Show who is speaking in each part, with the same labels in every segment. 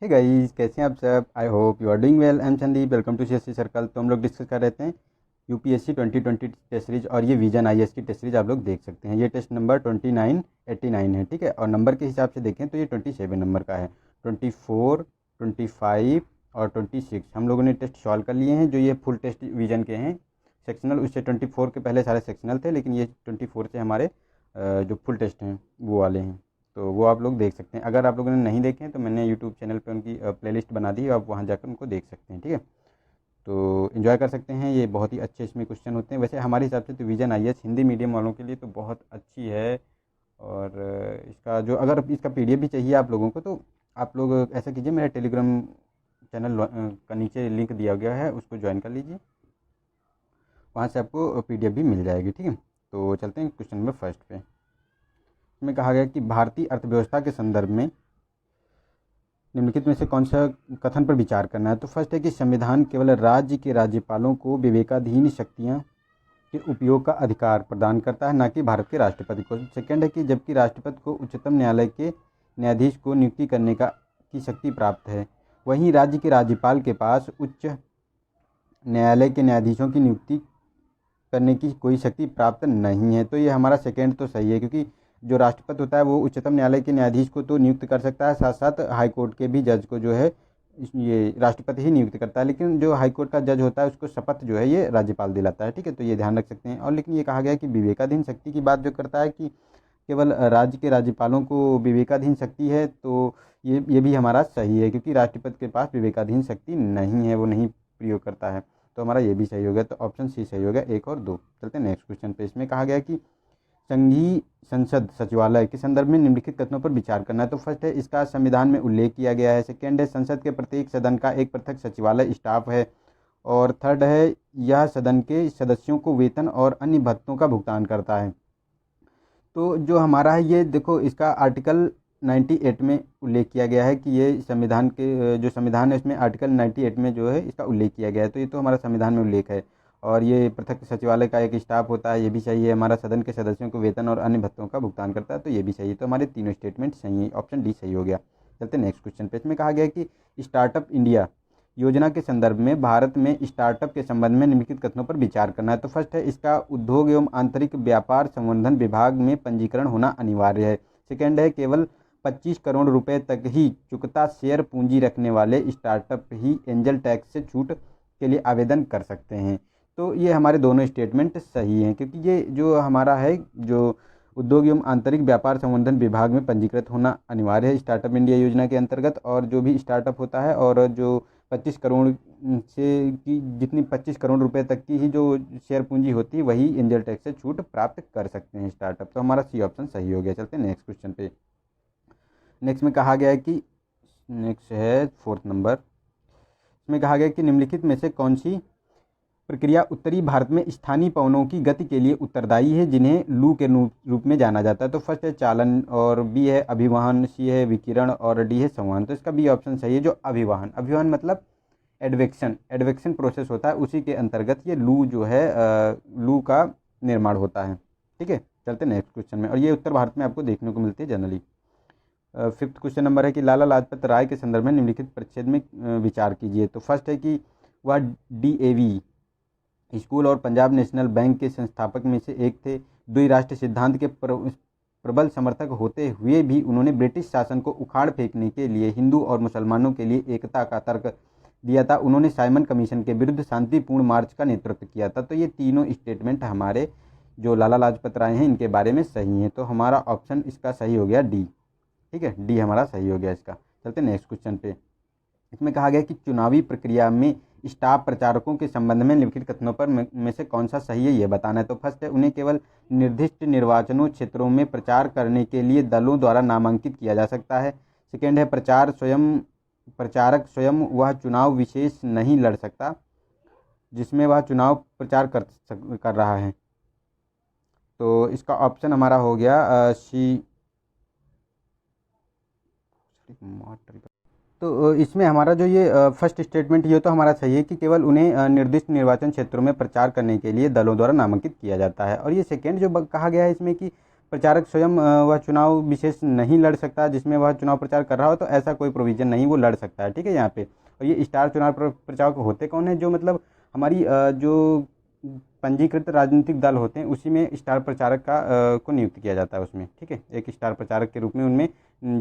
Speaker 1: Hey guys, कैसे हैं आप सब। I hope you are doing well. I am Sandeep, welcome to CSC circle. तो हम लोग डिस्कस कर रहे थे यूपीएससी 2020 टेस्ट सीरीज और ये विजन आईएएस की टेस्ट सीरीज आप लोग देख सकते हैं। ये टेस्ट नंबर 2989 है, ठीक है। और नंबर के हिसाब से देखें तो ये 27 नंबर का है। 24, 25 और 26 हम लोगों ने टेस्ट सॉल्व कर लिए हैं। जो ये फुल टेस्ट विजन के हैं सेक्शनल, उससे 24 के पहले सारे सेक्शनल थे, लेकिन ये 24 से हमारे जो फुल टेस्ट हैं वो वाले हैं। तो वो आप लोग देख सकते हैं। अगर आप लोगों ने नहीं देखे हैं तो मैंने यूट्यूब चैनल पे उनकी प्लेलिस्ट बना दी है, आप वहाँ जाकर उनको देख सकते हैं, ठीक है। तो इन्जॉय कर सकते हैं। ये बहुत ही अच्छे इसमें क्वेश्चन होते हैं। वैसे हमारे हिसाब से तो विजन आईएएस हिंदी मीडियम वालों के लिए तो बहुत अच्छी है। और इसका जो अगर इसका पीडीएफ भी चाहिए आप लोगों को तो आप लोग ऐसा कीजिए, मेरा टेलीग्राम चैनल का नीचे लिंक दिया गया है, उसको ज्वाइन कर लीजिए। वहाँ से आपको पीडीएफ भी मिल जाएगी, ठीक है। तो चलते हैं क्वेश्चन नंबर फर्स्ट पे। इसमें कहा गया कि भारतीय अर्थव्यवस्था के संदर्भ में निम्नलिखित में से कौन सा कथन पर विचार करना है। तो फर्स्ट है कि संविधान केवल राज्य के राज्यपालों को विवेकाधीन शक्तियां के उपयोग का अधिकार प्रदान करता है, न कि भारत के राष्ट्रपति को। सेकंड है कि जबकि राष्ट्रपति को उच्चतम न्यायालय के न्यायाधीश को नियुक्ति करने की शक्ति प्राप्त है, वहीं राज्य के राज्यपाल के पास उच्च न्यायालय के न्यायाधीशों की नियुक्ति करने की कोई शक्ति प्राप्त नहीं है। तो ये हमारा सेकेंड तो सही है, क्योंकि जो राष्ट्रपति होता है वो उच्चतम न्यायालय के न्यायाधीश को तो नियुक्त कर सकता है, साथ साथ हाई कोर्ट के भी जज को जो है ये राष्ट्रपति ही नियुक्त करता है। लेकिन जो हाई कोर्ट का जज होता है उसको शपथ जो है ये राज्यपाल दिलाता है, ठीक है। तो ये ध्यान रख सकते हैं। और लेकिन ये कहा गया है कि विवेकाधीन शक्ति की बात जो करता है कि केवल राज्य के राज्यपालों को विवेकाधीन शक्ति है, तो ये भी हमारा सही है, क्योंकि राष्ट्रपति के पास विवेकाधीन शक्ति नहीं है, वो नहीं प्रयोग करता है। तो हमारा ये भी सही हो गया। तो ऑप्शन सी सही हो गया, 1 और 2। चलते हैं नेक्स्ट क्वेश्चन पे। इसमें कहा गया कि संघीय संसद सचिवालय के संदर्भ में निम्नलिखित कथनों पर विचार करना है। तो फर्स्ट है, इसका संविधान में उल्लेख किया गया है। सेकेंड है, संसद के प्रत्येक सदन का एक पृथक सचिवालय स्टाफ है। और थर्ड है, यह सदन के सदस्यों को वेतन और अन्य भत्तों का भुगतान करता है। तो जो हमारा है ये देखो, इसका आर्टिकल 98 में उल्लेख किया गया है कि ये संविधान के जो संविधान है इसमें आर्टिकल 98 में जो है इसका उल्लेख किया गया है। तो ये तो हमारा संविधान में उल्लेख है। और ये पृथक सचिवालय का एक स्टाफ होता है, ये भी सही है। हमारा सदन के सदस्यों को वेतन और अन्य भत्तों का भुगतान करता है, तो ये भी सही है। तो हमारे तीनों स्टेटमेंट सही है, ऑप्शन डी सही हो गया। चलते नेक्स्ट क्वेश्चन पे। इसमें कहा गया कि स्टार्टअप इंडिया योजना के संदर्भ में भारत में स्टार्टअप के संबंध में निम्नलिखित कथनों पर विचार करना है। तो फर्स्ट है, इसका उद्योग एवं आंतरिक व्यापार संवर्धन विभाग में पंजीकरण होना अनिवार्य है। सेकेंड है, केवल 25 करोड़ रुपए तक ही चुकता शेयर पूंजी रखने वाले स्टार्टअप ही एंजल टैक्स से छूट के लिए आवेदन कर सकते हैं। तो ये हमारे दोनों स्टेटमेंट सही हैं, क्योंकि ये जो हमारा है जो उद्योग एवं आंतरिक व्यापार संवर्धन विभाग में पंजीकृत होना अनिवार्य है स्टार्टअप इंडिया योजना के अंतर्गत। और जो भी स्टार्टअप होता है और जो 25 करोड़ से की जितनी 25 करोड़ रुपए तक की ही जो शेयर पूंजी होती है वही एंजल टैक्स से छूट प्राप्त कर सकते हैं स्टार्टअप। तो हमारा सी ऑप्शन सही हो गया। चलते हैं नेक्स्ट क्वेश्चन पे। नेक्स्ट में कहा गया है कि नेक्स्ट है 4th नंबर। इसमें कहा गया कि निम्नलिखित में से कौन सी प्रक्रिया उत्तरी भारत में स्थानीय पवनों की गति के लिए उत्तरदायी है, जिन्हें लू के रूप में जाना जाता है। तो फर्स्ट है चालन, और बी है अभिवहन, सी है विकिरण और डी है संवहन। तो इसका बी ऑप्शन सही है, जो अभिवहन। अभिवहन मतलब एडवेक्शन प्रोसेस होता है, उसी के अंतर्गत ये लू जो है लू का निर्माण होता है, ठीक है। चलते नेक्स्ट क्वेश्चन में। और ये उत्तर भारत में आपको देखने को मिलती है जनरली। 5th क्वेश्चन नंबर है कि लाला लाजपत राय के संदर्भ में निम्नलिखित परिच्छेद में विचार कीजिए। तो फर्स्ट है कि वह डीएवी स्कूल और पंजाब नेशनल बैंक के संस्थापक में से एक थे। द्विराष्ट्र सिद्धांत के प्रबल समर्थक होते हुए भी उन्होंने ब्रिटिश शासन को उखाड़ फेंकने के लिए हिंदू और मुसलमानों के लिए एकता का तर्क दिया था। उन्होंने साइमन कमीशन के विरुद्ध शांतिपूर्ण मार्च का नेतृत्व किया था। तो ये तीनों स्टेटमेंट हमारे जो लाला लाजपत राय हैं इनके बारे में सही हैं। तो हमारा ऑप्शन इसका सही हो गया डी, ठीक है। डी हमारा सही हो गया इसका। चलते नेक्स्ट क्वेश्चन पे। इसमें कहा गया कि चुनावी प्रक्रिया में स्टाफ प्रचारकों के संबंध में निम्नलिखित कथनों पर में से कौन सा सही है ये बताना है। तो फर्स्ट है, उन्हें केवल निर्दिष्ट निर्वाचनों क्षेत्रों में प्रचार करने के लिए दलों द्वारा नामांकित किया जा सकता है। सेकेंड है, प्रचारक स्वयं वह चुनाव विशेष नहीं लड़ सकता जिसमें वह चुनाव प्रचार कर रहा है। तो इसका ऑप्शन हमारा हो गया सी। तो इसमें हमारा जो ये फर्स्ट स्टेटमेंट ये तो हमारा सही है कि केवल उन्हें निर्दिष्ट निर्वाचन क्षेत्रों में प्रचार करने के लिए दलों द्वारा नामांकित किया जाता है। और ये सेकेंड जो कहा गया है इसमें कि प्रचारक स्वयं वह चुनाव विशेष नहीं लड़ सकता जिसमें वह चुनाव प्रचार कर रहा हो, तो ऐसा कोई प्रोविज़न नहीं, वो लड़ सकता है, ठीक है यहाँ पे। और ये स्टार चुनाव प्रचारक होते कौन है, जो मतलब हमारी जो पंजीकृत राजनीतिक दल होते हैं उसी में स्टार प्रचारक को नियुक्त किया जाता है उसमें, ठीक है। एक स्टार प्रचारक के रूप में उनमें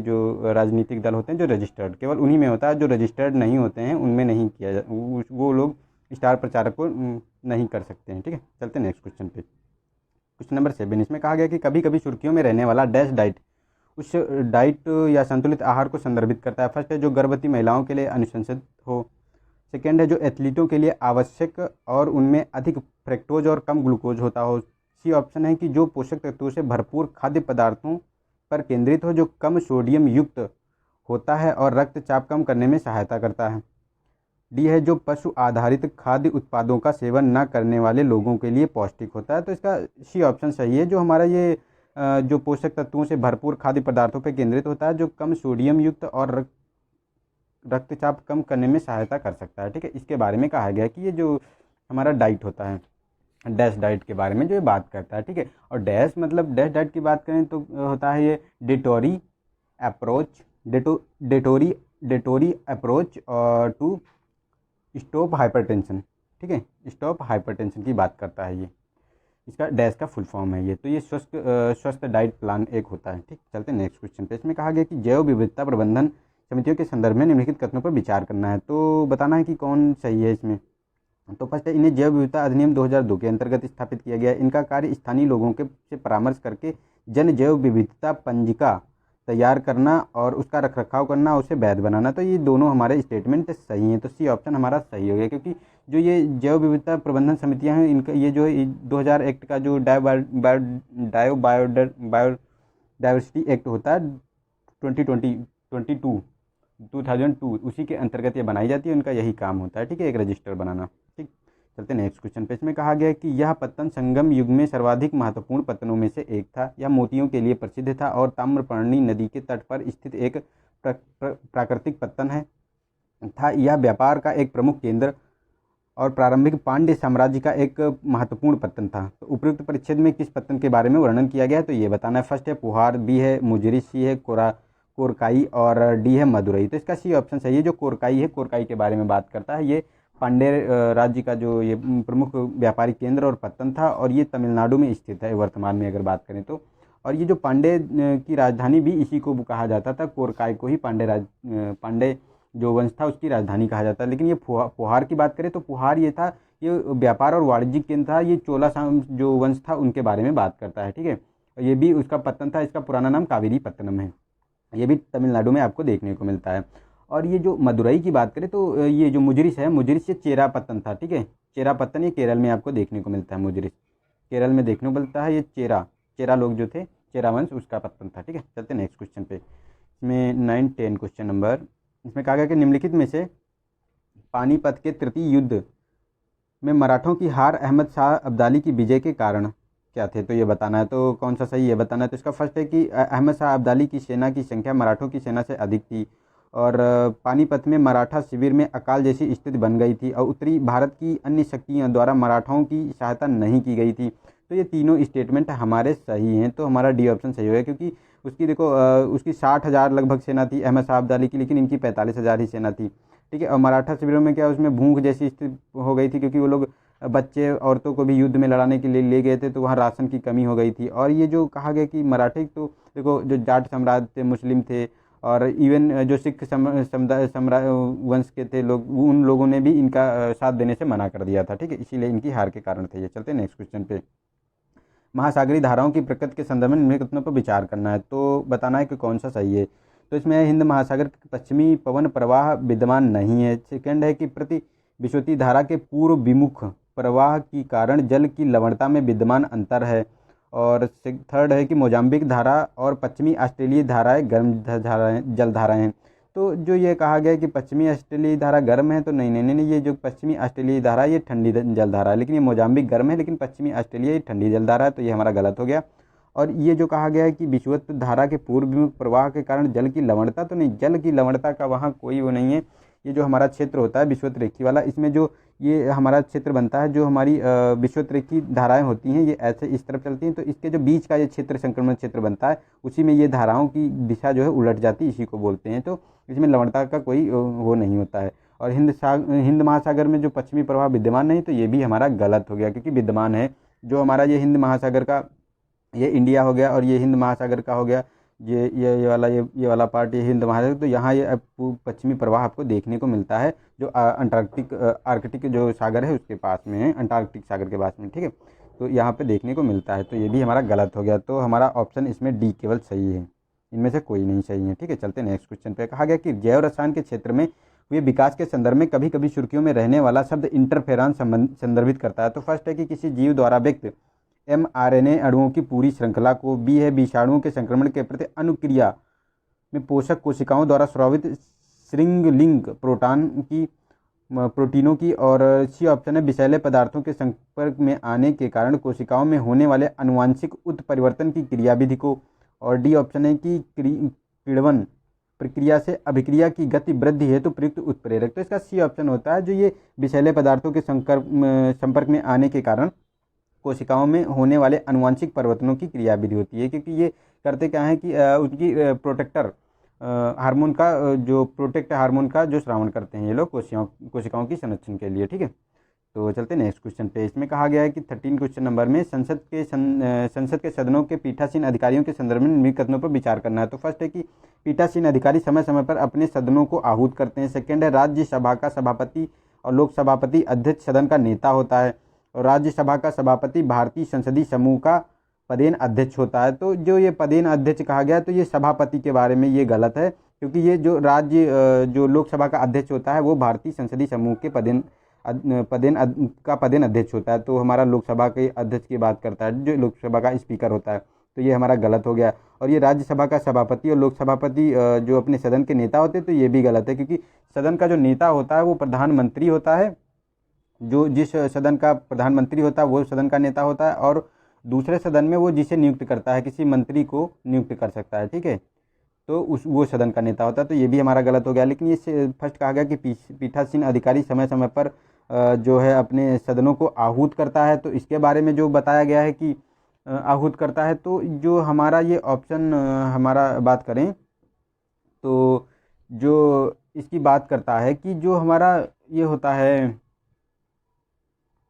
Speaker 1: जो राजनीतिक दल होते हैं जो रजिस्टर्ड, केवल उन्हीं में होता है, जो रजिस्टर्ड नहीं होते हैं उनमें नहीं किया जा, वो लोग स्टार प्रचारक को नहीं कर सकते हैं, ठीक है। चलते हैं नेक्स्ट क्वेश्चन पे। क्वेश्चन नंबर 7, इसमें कहा गया कि कभी कभी सुर्खियों में रहने वाला डैश डाइट उस डाइट या संतुलित आहार को संदर्भित करता है। फर्स्ट है जो गर्भवती महिलाओं के लिए अनुशंसित हो। सेकेंड है जो एथलीटों के लिए आवश्यक और उनमें अधिक फ्रैक्टोज और कम ग्लूकोज होता हो। सी ऑप्शन है कि जो पोषक तत्वों से भरपूर खाद्य पदार्थों पर केंद्रित हो, जो कम सोडियम युक्त होता है और रक्तचाप कम करने में सहायता करता है। डी है जो पशु आधारित खाद्य उत्पादों का सेवन न करने वाले लोगों के लिए पौष्टिक होता है। तो इसका सी ऑप्शन सही है, जो हमारा ये जो पोषक तत्वों से भरपूर खाद्य पदार्थों पर केंद्रित होता है, जो कम सोडियम युक्त और रक्तचाप कम करने में सहायता कर सकता है, ठीक है। इसके बारे में कहा गया है कि ये जो हमारा डाइट होता है, डैश डाइट के बारे में जो ये बात करता है, ठीक है। और डैश मतलब डैश डाइट की बात करें तो होता है ये dietary approach dietary approach to stop hypertension, ठीक है। स्टॉप हाइपरटेंशन की बात करता है ये, इसका डैश का फुल फॉर्म है ये। तो ये स्वस्थ डाइट प्लान एक होता है, ठीक। चलते हैं नेक्स्ट क्वेश्चन पे। इसमें कहा गया कि जैव विविधता प्रबंधन समितियों के संदर्भ में निम्नलिखित कथनों पर विचार करना है। तो बताना है कि कौन सही है इसमें। तो फर्स्ट है इन्हें जैव विविधता अधिनियम 2002 के अंतर्गत स्थापित किया गया है। इनका कार्य स्थानीय लोगों के से परामर्श करके जन जैव विविधता पंजिका तैयार करना और उसका रखरखाव करना, उसे वैध बनाना। तो ये दोनों हमारे स्टेटमेंट सही हैं, तो सी ऑप्शन हमारा सही हो गया, क्योंकि जो ये जैव विविधता प्रबंधन समितियां हैं इनका ये जो 2000 एक्ट का जो बायोडाइवर्सिटी एक्ट होता है 2002 उसी के अंतर्गत ये बनाई जाती है, उनका यही काम होता है, ठीक है, एक रजिस्टर बनाना, ठीक। चलते नेक्स्ट क्वेश्चन पे। इसमें कहा गया है कि यह पत्तन संगम युग में सर्वाधिक महत्वपूर्ण पत्तनों में से एक था। यह मोतियों के लिए प्रसिद्ध था और ताम्रपर्णी नदी के तट पर स्थित एक प्राकृतिक पत्तन है था। यह व्यापार का एक प्रमुख केंद्र और प्रारंभिक पांड्य साम्राज्य का एक महत्वपूर्ण पत्तन था। तो उपयुक्त परिच्छेद में किस पत्तन के बारे में वर्णन किया गया है, तो ये बताना है। फर्स्ट है पुहार, बी है मुजरिस, सी है कोरकाई और डी है मदुरई। तो इसका सी ऑप्शन सही है, जो कोरकाई है, कोरकाई के बारे में बात करता है। ये पांड्य राज्य का जो ये प्रमुख व्यापारिक केंद्र और पत्तन था, और ये तमिलनाडु में स्थित है वर्तमान में अगर बात करें तो। और ये जो पांड्य की राजधानी भी इसी को कहा जाता था, कोरकाई को ही पांड्य जो वंश था उसकी राजधानी कहा जाता है। लेकिन ये पुहार की बात करें तो पुहार ये था, ये व्यापार और वाणिज्यिक केंद्र था। ये चोला जो वंश था उनके बारे में बात करता है, ठीक है। ये भी उसका पत्तन था, इसका पुराना नाम कावेरी पत्तनम है। ये भी तमिलनाडु में आपको देखने को मिलता है। और ये जो मदुरई की बात करें तो ये जो मुजरिस है, मुजरिस ये चेरा पत्तन था, ठीक है। चेरा पत्तन ये केरल में आपको देखने को मिलता है, मुजरिस केरल में देखने को मिलता है। ये चेरा लोग जो थे, चेरा वंश, उसका पत्तन था, ठीक है। चलते नेक्स्ट क्वेश्चन पे। इसमें 9, 10 क्वेश्चन नंबर। इसमें कहा गया कि निम्नलिखित में से पानीपत के तृतीय युद्ध में मराठों की हार अहमद शाह अब्दाली की विजय के कारण क्या थे, तो ये बताना है। तो कौन सा सही है बताना है। तो इसका फर्स्ट है कि अहमद शाह अब्दाली की सेना की संख्या मराठों की सेना से अधिक थी, और पानीपत में मराठा शिविर में अकाल जैसी स्थिति बन गई थी, और उत्तरी भारत की अन्य शक्तियों द्वारा मराठाओं की सहायता नहीं की गई थी। तो ये तीनों स्टेटमेंट हमारे सही हैं, तो हमारा डी ऑप्शन सही होगा, क्योंकि उसकी देखो उसकी 60,000 लगभग सेना थी अहमद शाह अब्दाली की, लेकिन इनकी 45,000 ही सेना थी, ठीक है। और मराठा शिविरों में क्या उसमें भूख जैसी स्थिति हो गई थी, क्योंकि वो लोग बच्चे औरतों को भी युद्ध में लड़ाने के लिए ले गए थे, तो वहाँ राशन की कमी हो गई थी। और ये जो कहा गया कि मराठे तो देखो जो जाट सम्राट थे, मुस्लिम थे, और इवन जो सिख समुदाय वंश के थे लोग, उन लोगों ने भी इनका साथ देने से मना कर दिया था, ठीक है। इसीलिए इनकी हार के कारण थे ये। चलते नेक्स्ट क्वेश्चन पे। महासागरीय धाराओं की प्रकृति के संदर्भ में निम्नलिखित कथनों पर विचार करना है, तो बताना है कि कौन सा सही है। तो इसमें हिंद महासागर के पश्चिमी पवन प्रवाह विद्यमान नहीं है। सेकंड है कि प्रति विश्वती धारा के पूर्व विमुख प्रवाह के कारण जल की लवणता में विद्यमान अंतर है। और थर्ड है कि मोजाम्बिक धारा और पश्चिमी ऑस्ट्रेलियाई धाराएं गर्म जलधाराएं हैं। तो जो ये कहा गया है कि पश्चिमी ऑस्ट्रेलियाई धारा गर्म है, तो नहीं, ये जो पश्चिमी ऑस्ट्रेलियाई धारा है ये ठंडी जलधारा है, लेकिन ये मोजाम्बिक गर्म है, लेकिन पश्चिमी ऑस्ट्रेलिया ये ठंडी जलधारा है, तो ये हमारा गलत हो गया। और ये जो कहा गया है कि विषुवत धारा के पूर्व विमुख प्रवाह के कारण जल की लवणता, तो नहीं, जल की लवणता का वहाँ कोई वो नहीं है। ये जो हमारा क्षेत्र होता है विषुवत-रेखी वाला, इसमें जो ये हमारा क्षेत्र बनता है, जो हमारी विषुवत-रेखी धाराएं होती हैं ये ऐसे इस तरफ चलती हैं, तो इसके जो बीच का ये क्षेत्र संक्रमण क्षेत्र बनता है उसी में ये धाराओं की दिशा जो है उलट जाती है, इसी को बोलते हैं। तो इसमें लवणता का कोई वो नहीं होता है। और हिंद महासागर में जो पश्चिमी प्रवाह विद्यमान नहीं, तो ये भी हमारा गलत हो गया, क्योंकि विद्यमान है जो हमारा ये हिंद महासागर का, ये इंडिया हो गया और ये हिंद महासागर का हो गया, ये वाला पार्ट ये हिंद महासागर, तो यहाँ ये पश्चिमी प्रवाह आपको देखने को मिलता है जो आर्कटिक जो सागर है उसके पास में है, अंटार्कटिक सागर के पास में, ठीक है। तो यहाँ पे देखने को मिलता है, तो ये भी हमारा गलत हो गया। तो हमारा ऑप्शन इसमें डी केवल सही है, इनमें से कोई नहीं सही है, ठीक है। चलते नेक्स्ट क्वेश्चन पे। कहा गया कि जैव रसायन के क्षेत्र में हुए विकास के संदर्भ में कभी कभी सुर्खियों में रहने वाला शब्द इंटरफेरॉन संदर्भित करता है। तो फर्स्ट है कि किसी जीव द्वारा व्यक्त mRNA अणुओं की पूरी श्रृंखला को, बी है विषाणुओं के संक्रमण के प्रति अनुक्रिया में पोषक कोशिकाओं द्वारा स्रावित श्रृंखलिंग प्रोटीनों की, और सी ऑप्शन है विषैले पदार्थों के संपर्क में आने के कारण कोशिकाओं में होने वाले अनुवांशिक उत्परिवर्तन की क्रियाविधि को, और डी ऑप्शन है कि किण्वन प्रक्रिया से अभिक्रिया की गति वृद्धि हेतु प्रयुक्त उत्प्रेरक। तो इसका सी ऑप्शन होता है जो ये विषैले पदार्थों के संपर्क में आने के कारण कोशिकाओं में होने वाले अनुवांशिक परिवर्तनों की क्रियाविधि होती है, क्योंकि ये करते क्या है कि उनकी प्रोटेक्टर हार्मोन का जो प्रोटेक्ट हार्मोन का जो श्रावण करते हैं ये लोग कोशिकाओं की संरक्षण के लिए, ठीक है। तो चलते नेक्स्ट क्वेश्चन पे। इसमें कहा गया है कि 13 क्वेश्चन नंबर में संसद के सदनों के पीठासीन अधिकारियों के संदर्भ में निम्नलिखित कथनों पर विचार करना है। तो फर्स्ट है कि पीठासीन अधिकारी समय समय पर अपने सदनों को आहूत करते हैं। सेकेंड है राज्यसभा का सभापति और लोकसभापति अध्यक्ष सदन का नेता होता है, और राज्यसभा का सभापति भारतीय संसदीय समूह का पदेन अध्यक्ष होता है। तो जो ये पदेन अध्यक्ष कहा गया तो ये सभापति के बारे में ये गलत है, क्योंकि ये जो लोकसभा का अध्यक्ष होता है वो भारतीय संसदीय समूह के पदेन अध्यक्ष होता है। तो हमारा लोकसभा के अध्यक्ष की बात करता है जो लोकसभा का स्पीकर होता है, तो ये हमारा गलत हो गया। और ये राज्यसभा का सभापति और लोकसभापति जो अपने सदन के नेता होते हैं, तो ये भी गलत है, क्योंकि सदन का जो नेता होता है वो प्रधानमंत्री होता है, जो जिस सदन का प्रधानमंत्री होता है वो सदन का नेता होता है, और दूसरे सदन में वो जिसे नियुक्त करता है, किसी मंत्री को नियुक्त कर सकता है, ठीक है, तो वो सदन का नेता होता है। तो ये भी हमारा गलत हो गया। लेकिन ये फर्स्ट कहा गया कि पीठासीन अधिकारी समय समय पर जो है अपने सदनों को आहूत करता है, तो इसके बारे में जो बताया गया है कि आहूत करता है, तो जो हमारा ये ऑप्शन हमारा बात करें तो जो इसकी बात करता है कि जो हमारा ये होता है,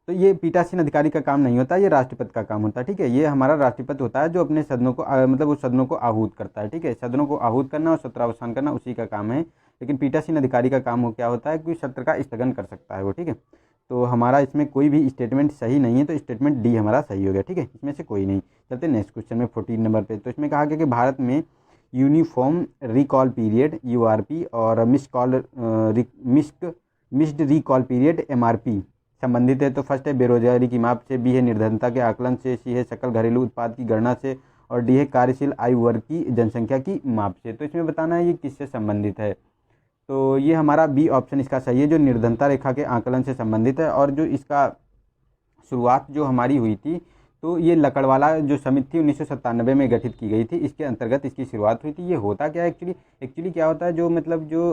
Speaker 1: तो ये पीठासीन अधिकारी का काम नहीं होता, ये राष्ट्रपति का काम होता है, ठीक है। ये हमारा राष्ट्रपति होता है जो अपने सदनों को मतलब उस सदनों को आहूत करता है, ठीक है। सदनों को आहूत करना और सत्रावसान करना उसी का काम है, लेकिन पीठासीन अधिकारी का काम हो क्या होता है कि सत्र का स्थगन कर सकता है वो, ठीक है। तो हमारा इसमें कोई भी स्टेटमेंट सही नहीं है, तो स्टेटमेंट डी हमारा सही हो गया, ठीक है, इसमें से कोई नहीं। चलते नेक्स्ट क्वेश्चन में 14 नंबर पे। तो इसमें कहा गया कि भारत में यूनिफॉर्म रिकॉल पीरियड URP और मिस्ड रिकॉल पीरियड MRP संबंधित है। तो फर्स्ट है बेरोजगारी की माप से, बी है निर्धनता के आकलन से, सी है सकल घरेलू उत्पाद की गणना से, और डी है कार्यशील आयु वर्ग की जनसंख्या की माप से। तो इसमें बताना है ये किससे संबंधित है। तो ये हमारा बी ऑप्शन इसका सही है, जो निर्धनता रेखा के आकलन से संबंधित है। और जो इसका शुरुआत जो हमारी हुई थी, तो ये लकड़वाला जो समिति 1997 में गठित की गई थी, इसके अंतर्गत इसकी शुरुआत हुई थी। ये होता क्या है एक्चुअली क्या होता है, जो मतलब जो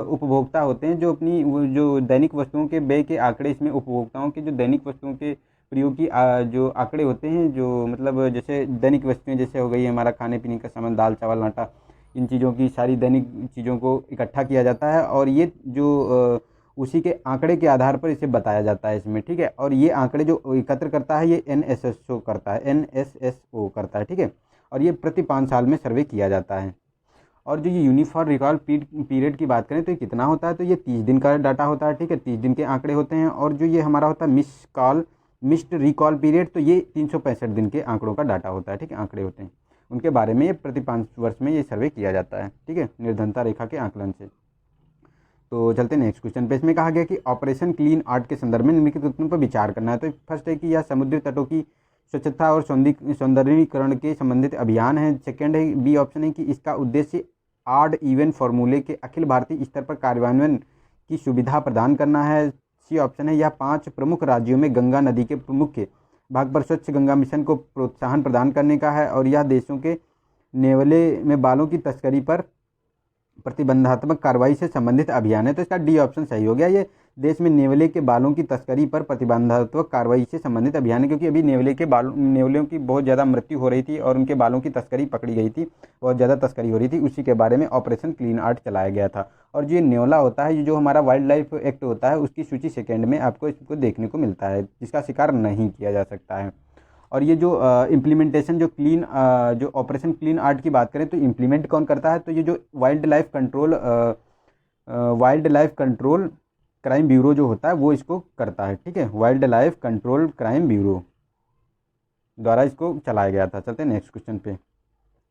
Speaker 1: उपभोक्ता होते हैं, जो अपनी जो दैनिक वस्तुओं के व्यय के आंकड़े, इसमें उपभोक्ताओं के जो दैनिक वस्तुओं के प्रयोग की जो आंकड़े होते हैं, जो मतलब जैसे दैनिक वस्तुएं जैसे हो गई हमारा खाने पीने का सामान, दाल चावल आटा, इन चीज़ों की सारी दैनिक चीज़ों को इकट्ठा किया जाता है, और ये जो उसी के आंकड़े के आधार पर इसे बताया जाता है इसमें, ठीक है। और ये आंकड़े जो एकत्र करता है ये NSSO करता है, ठीक है। और ये प्रति 5 साल में सर्वे किया जाता है। और जो ये यूनिफॉर्म रिकॉल पीरियड की बात करें तो ये कितना होता है, तो ये 30 दिन का डाटा होता है, ठीक है, 30 दिन के आंकड़े होते हैं। और जो ये हमारा होता है मिस्ड रिकॉल पीरियड, तो ये 365 दिन के आंकड़ों का डाटा होता है, ठीक है, आंकड़े होते हैं उनके बारे में। ये प्रति 5 वर्ष में ये सर्वे किया जाता है, ठीक है, निर्धनता रेखा के आकलन से। तो चलते नेक्स्ट क्वेश्चन पे। इसमें कहा गया कि ऑपरेशन क्लीन आर्ट के संदर्भ में निम्नलिखित कथनों पर विचार करना है। तो फर्स्ट है कि यह समुद्री तटों की स्वच्छता और सौंदर्यीकरण के संबंधित अभियान है। सेकंड है बी ऑप्शन है कि इसका उद्देश्य ऑड इवन फॉर्मूले के अखिल भारतीय स्तर पर कार्यान्वयन की सुविधा प्रदान करना है। सी ऑप्शन है यह 5 प्रमुख राज्यों में गंगा नदी के मुख्य भाग पर स्वच्छ गंगा मिशन को प्रोत्साहन प्रदान करने का है, और यह देशों के नेवले में बालों की तस्करी पर प्रतिबंधात्मक कार्रवाई से संबंधित अभियान है, तो इसका डी ऑप्शन सही हो गया। ये देश में नेवले के बालों की तस्करी पर प्रतिबंधात्मक कार्रवाई से संबंधित अभियान है, क्योंकि अभी नेवलों की बहुत ज़्यादा मृत्यु हो रही थी और उनके बालों की तस्करी पकड़ी गई थी, बहुत ज़्यादा तस्करी हो रही थी, उसी के बारे में ऑपरेशन क्लीन आर्ट चलाया गया था। और जो ये नेवला होता है, ये जो हमारा वाइल्ड लाइफ एक्ट होता है, उसकी सूची सेकेंड में आपको इसको देखने को मिलता है, जिसका शिकार नहीं किया जा सकता है। और ये जो इम्प्लीमेंटेशन जो ऑपरेशन क्लीन आर्ट की बात करें तो इम्प्लीमेंट कौन करता है, तो ये जो wild life control crime bureau जो होता है वो इसको करता है, ठीक है। Wild life control crime bureau द्वारा इसको चलाया गया था। चलते हैं नेक्स्ट क्वेश्चन पे।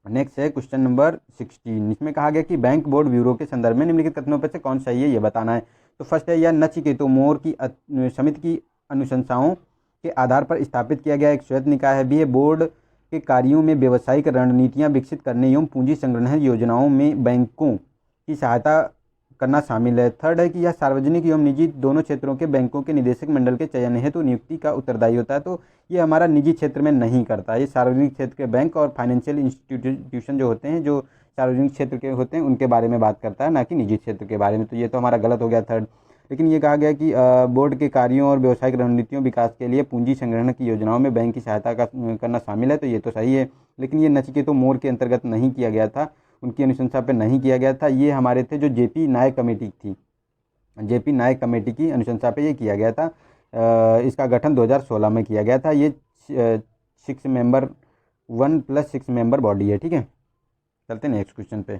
Speaker 1: नेक्स्ट है क्वेश्चन नंबर 16। इसमें कहा गया कि बैंक बोर्ड ब्यूरो के संदर्भ में निम्नलिखित कथनों पर से कौन सही है, ये बताना है। तो फर्स्ट है, यह नचिकेतो मोर की समिति की अनुशंसाओं के आधार पर स्थापित किया गया एक श्वेत निकाय है। बी है, बोर्ड के कार्यों में व्यावसायिक रणनीतियां विकसित करने एवं पूंजी संग्रहण योजनाओं में बैंकों की सहायता करना शामिल है। थर्ड है कि यह सार्वजनिक एवं निजी दोनों क्षेत्रों के बैंकों के निदेशक मंडल के चयन हेतु नियुक्ति का उत्तरदायी होता है। तो ये हमारा निजी क्षेत्र में नहीं करता, ये सार्वजनिक क्षेत्र के बैंक और फाइनेंशियल इंस्टीट्यूशन जो होते हैं, जो सार्वजनिक क्षेत्र के होते हैं, उनके बारे में बात करता है, ना कि निजी क्षेत्र के बारे में। तो ये तो हमारा गलत हो गया थर्ड। लेकिन ये कहा गया कि बोर्ड के कार्यों और व्यवसायिक रणनीतियों विकास के लिए पूंजी संग्रहण की योजनाओं में बैंक की सहायता करना शामिल है, तो ये तो सही है। लेकिन ये नचिकेतो मोर के अंतर्गत नहीं किया गया था, उनकी अनुशंसा पर नहीं किया गया था। ये हमारे थे जो जेपी नायक कमेटी थी, जेपी नायक कमेटी की अनुशंसा पे ये किया गया था। इसका गठन 2016 में किया गया था। ये 6 मेंबर 1+6 मेंबर बॉडी है, ठीक है। चलते हैं नेक्स्ट क्वेश्चन पे।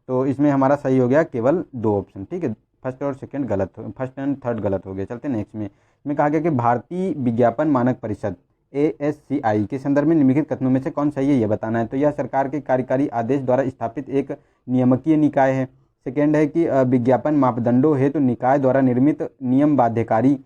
Speaker 1: तो इसमें हमारा सही हो गया केवल 2 ऑप्शन, ठीक है। फर्स्ट और सेकंड गलत, फर्स्ट एंड थर्ड गलत हो गए। चलते हैं नेक्स्ट में। इसमें कहा गया कि भारतीय विज्ञापन मानक परिषद ASCI के संदर्भ में निम्नलिखित कथनों में से कौन सही है, ये बताना है। तो यह सरकार के कार्यकारी आदेश द्वारा स्थापित एक नियामकीय निकाय है। सेकेंड है कि विज्ञापन मापदंडों हेतु निकाय द्वारा निर्मित नियम बाध्यकारी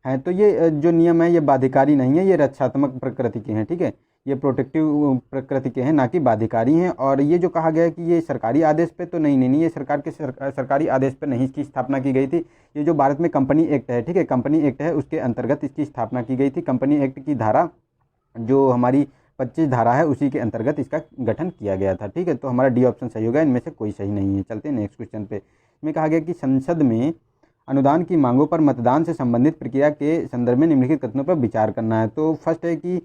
Speaker 1: हैं। तो ये जो नियम है ये बाध्यकारी नहीं है, ये रक्षात्मक प्रकृति के हैं, ठीक है। ये प्रोटेक्टिव प्रकृति के हैं, ना कि बाध्यकारी हैं। और ये जो कहा गया है कि ये सरकारी आदेश पे, तो नहीं, ये सरकारी आदेश पे नहीं इसकी स्थापना की गई थी। ये जो भारत में कंपनी एक्ट है, ठीक है, कंपनी एक्ट है, उसके अंतर्गत इसकी स्थापना की गई थी। कंपनी एक्ट की धारा जो हमारी 25 धारा है, उसी के अंतर्गत इसका गठन किया गया था, ठीक है। तो हमारा डी ऑप्शन सही होगा, इनमें से कोई सही नहीं है। चलते हैं नेक्स्ट क्वेश्चन पे। इसमें कहा गया कि संसद में अनुदान की मांगों पर मतदान से संबंधित प्रक्रिया के संदर्भ में निम्नलिखित कथनों पर विचार करना है। तो फर्स्ट है कि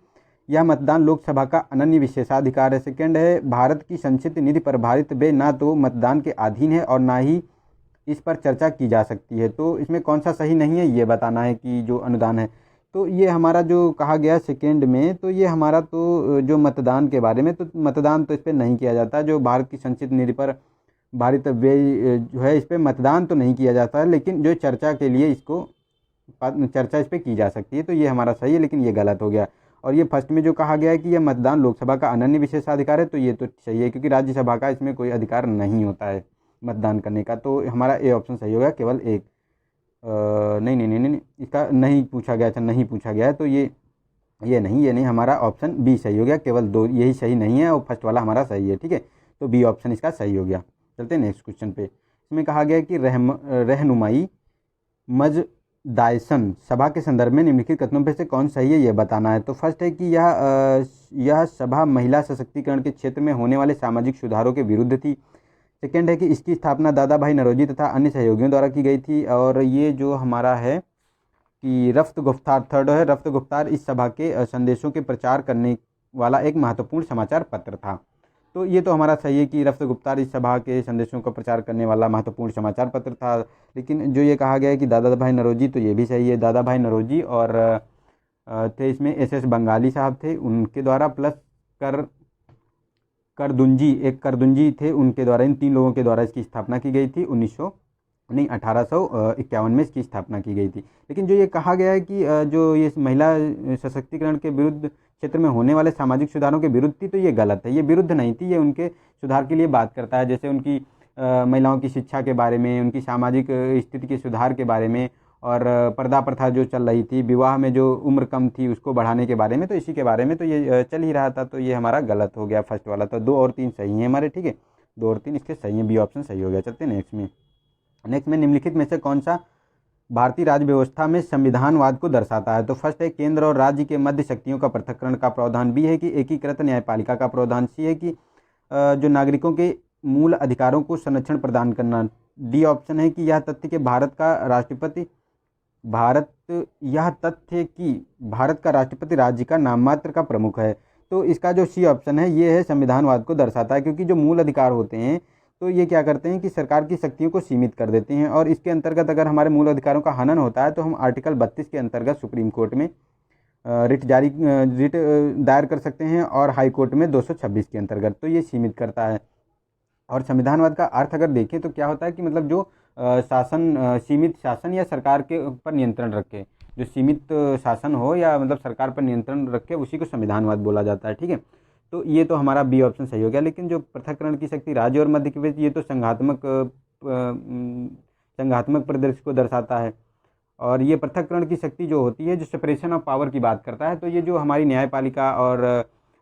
Speaker 1: यह मतदान लोकसभा का अनन्य विशेषाधिकार है। सेकंड है, भारत की संचित निधि पर भारित व्यय ना तो मतदान के अधीन है और ना ही इस पर चर्चा की जा सकती है। तो इसमें कौन सा सही नहीं है, ये बताना है कि जो अनुदान है। तो ये हमारा जो कहा गया सेकेंड में, तो ये हमारा तो जो मतदान के बारे में, तो मतदान तो इस पर नहीं किया जाता। जो भारत की संचित निधि पर भारित व्यय जो है, इस पर मतदान तो नहीं किया जाता है, लेकिन जो चर्चा के लिए इसको चर्चा इस पर की जा सकती है। तो ये हमारा सही है, लेकिन ये गलत हो गया। और ये फर्स्ट में जो कहा गया है कि यह मतदान लोकसभा का अनन्य विशेषाधिकार है, तो ये तो सही है, क्योंकि राज्यसभा का इसमें कोई अधिकार नहीं होता है मतदान करने का। तो हमारा ए ऑप्शन सही होगा, केवल एक। नहीं, इसका नहीं पूछा गया था, नहीं पूछा गया है, तो ये नहीं, हमारा ऑप्शन बी सही हो गया। केवल 2 यही सही नहीं है और फर्स्ट वाला हमारा सही है, ठीक है। तो बी ऑप्शन इसका सही हो गया। चलते हैं नेक्स्ट क्वेश्चन पे। इसमें कहा गया कि रहनुमाई मजदायसन सभा के संदर्भ में निम्नलिखित कथनों में से कौन सही है, ये बताना है। तो फर्स्ट है कि यह सभा महिला सशक्तिकरण के क्षेत्र में होने वाले सामाजिक सुधारों के विरुद्ध थी। सेकेंड है कि इसकी स्थापना दादा भाई नौरोजी तथा अन्य सहयोगियों द्वारा की गई थी। और ये जो हमारा है कि रफ्त गुफ्तार, थर्ड है, रफ्त गुफ्तार इस सभा के संदेशों के प्रचार करने वाला एक महत्वपूर्ण समाचार पत्र था। तो ये तो हमारा सही है कि रफ्त गुफ्तार इस सभा के संदेशों का प्रचार करने वाला महत्वपूर्ण समाचार पत्र था। लेकिन जो ये कहा गया है कि दादा भाई नौरोजी, तो ये भी सही है। दादा भाई नौरोजी और थे इसमें SS बंगाली साहब थे, उनके द्वारा, प्लस करदुंजी थे, उनके द्वारा, इन 3 लोगों के द्वारा इसकी स्थापना की गई थी। 1851 में इसकी स्थापना की गई थी। लेकिन जो ये कहा गया है कि जो ये महिला सशक्तिकरण के विरुद्ध क्षेत्र में होने वाले सामाजिक सुधारों के विरुद्ध थी, तो ये गलत है। ये विरुद्ध नहीं थी, ये उनके सुधार के लिए बात करता है। जैसे उनकी महिलाओं की शिक्षा के बारे में, उनकी सामाजिक स्थिति के सुधार के बारे में, और पर्दा प्रथा जो चल रही थी, विवाह में जो उम्र कम थी उसको बढ़ाने के बारे में, तो इसी के बारे में तो ये चल ही रहा था। तो ये हमारा गलत हो गया फर्स्ट वाला। तो 2 और 3 सही हैं हमारे, ठीक है। 2 और 3 इसके सही हैं, बी ऑप्शन सही हो गया। चलते हैं नेक्स्ट में। नेक्स्ट में निम्नलिखित में से कौन सा भारतीय राज्य व्यवस्था में संविधानवाद को दर्शाता है। तो फर्स्ट है केंद्र और राज्य के मध्य शक्तियों का पृथक्करण का प्रावधान। बी है कि एकीकृत न्यायपालिका का प्रावधान। सी है कि जो नागरिकों के मूल अधिकारों को संरक्षण प्रदान करना। डी ऑप्शन है कि यह तथ्य कि भारत का राष्ट्रपति राज्य का नाम मात्र का प्रमुख है। तो इसका जो सी ऑप्शन है ये है संविधानवाद को दर्शाता है, क्योंकि जो मूल अधिकार होते हैं तो ये क्या करते हैं कि सरकार की शक्तियों को सीमित कर देते हैं, और इसके अंतर्गत अगर हमारे मूल अधिकारों का हनन होता है तो हम आर्टिकल 32 के अंतर्गत सुप्रीम कोर्ट में रिट दायर कर सकते हैं, और हाई कोर्ट में 226 के अंतर्गत। तो ये सीमित करता है। और संविधानवाद का अर्थ अगर देखें तो क्या होता है कि मतलब जो सीमित शासन या सरकार के ऊपर नियंत्रण रखे, जो सीमित शासन हो या मतलब सरकार पर नियंत्रण रखे, उसी को संविधानवाद बोला जाता है। ठीक है, तो ये तो हमारा बी ऑप्शन सही हो गया। लेकिन जो पृथक्करण की शक्ति राज्य और मध्य के बीच, ये तो संघात्मक परिदृश्य को दर्शाता है। और ये पृथक्करण की शक्ति जो होती है, जो सेपरेशन ऑफ पावर की बात करता है, तो ये जो हमारी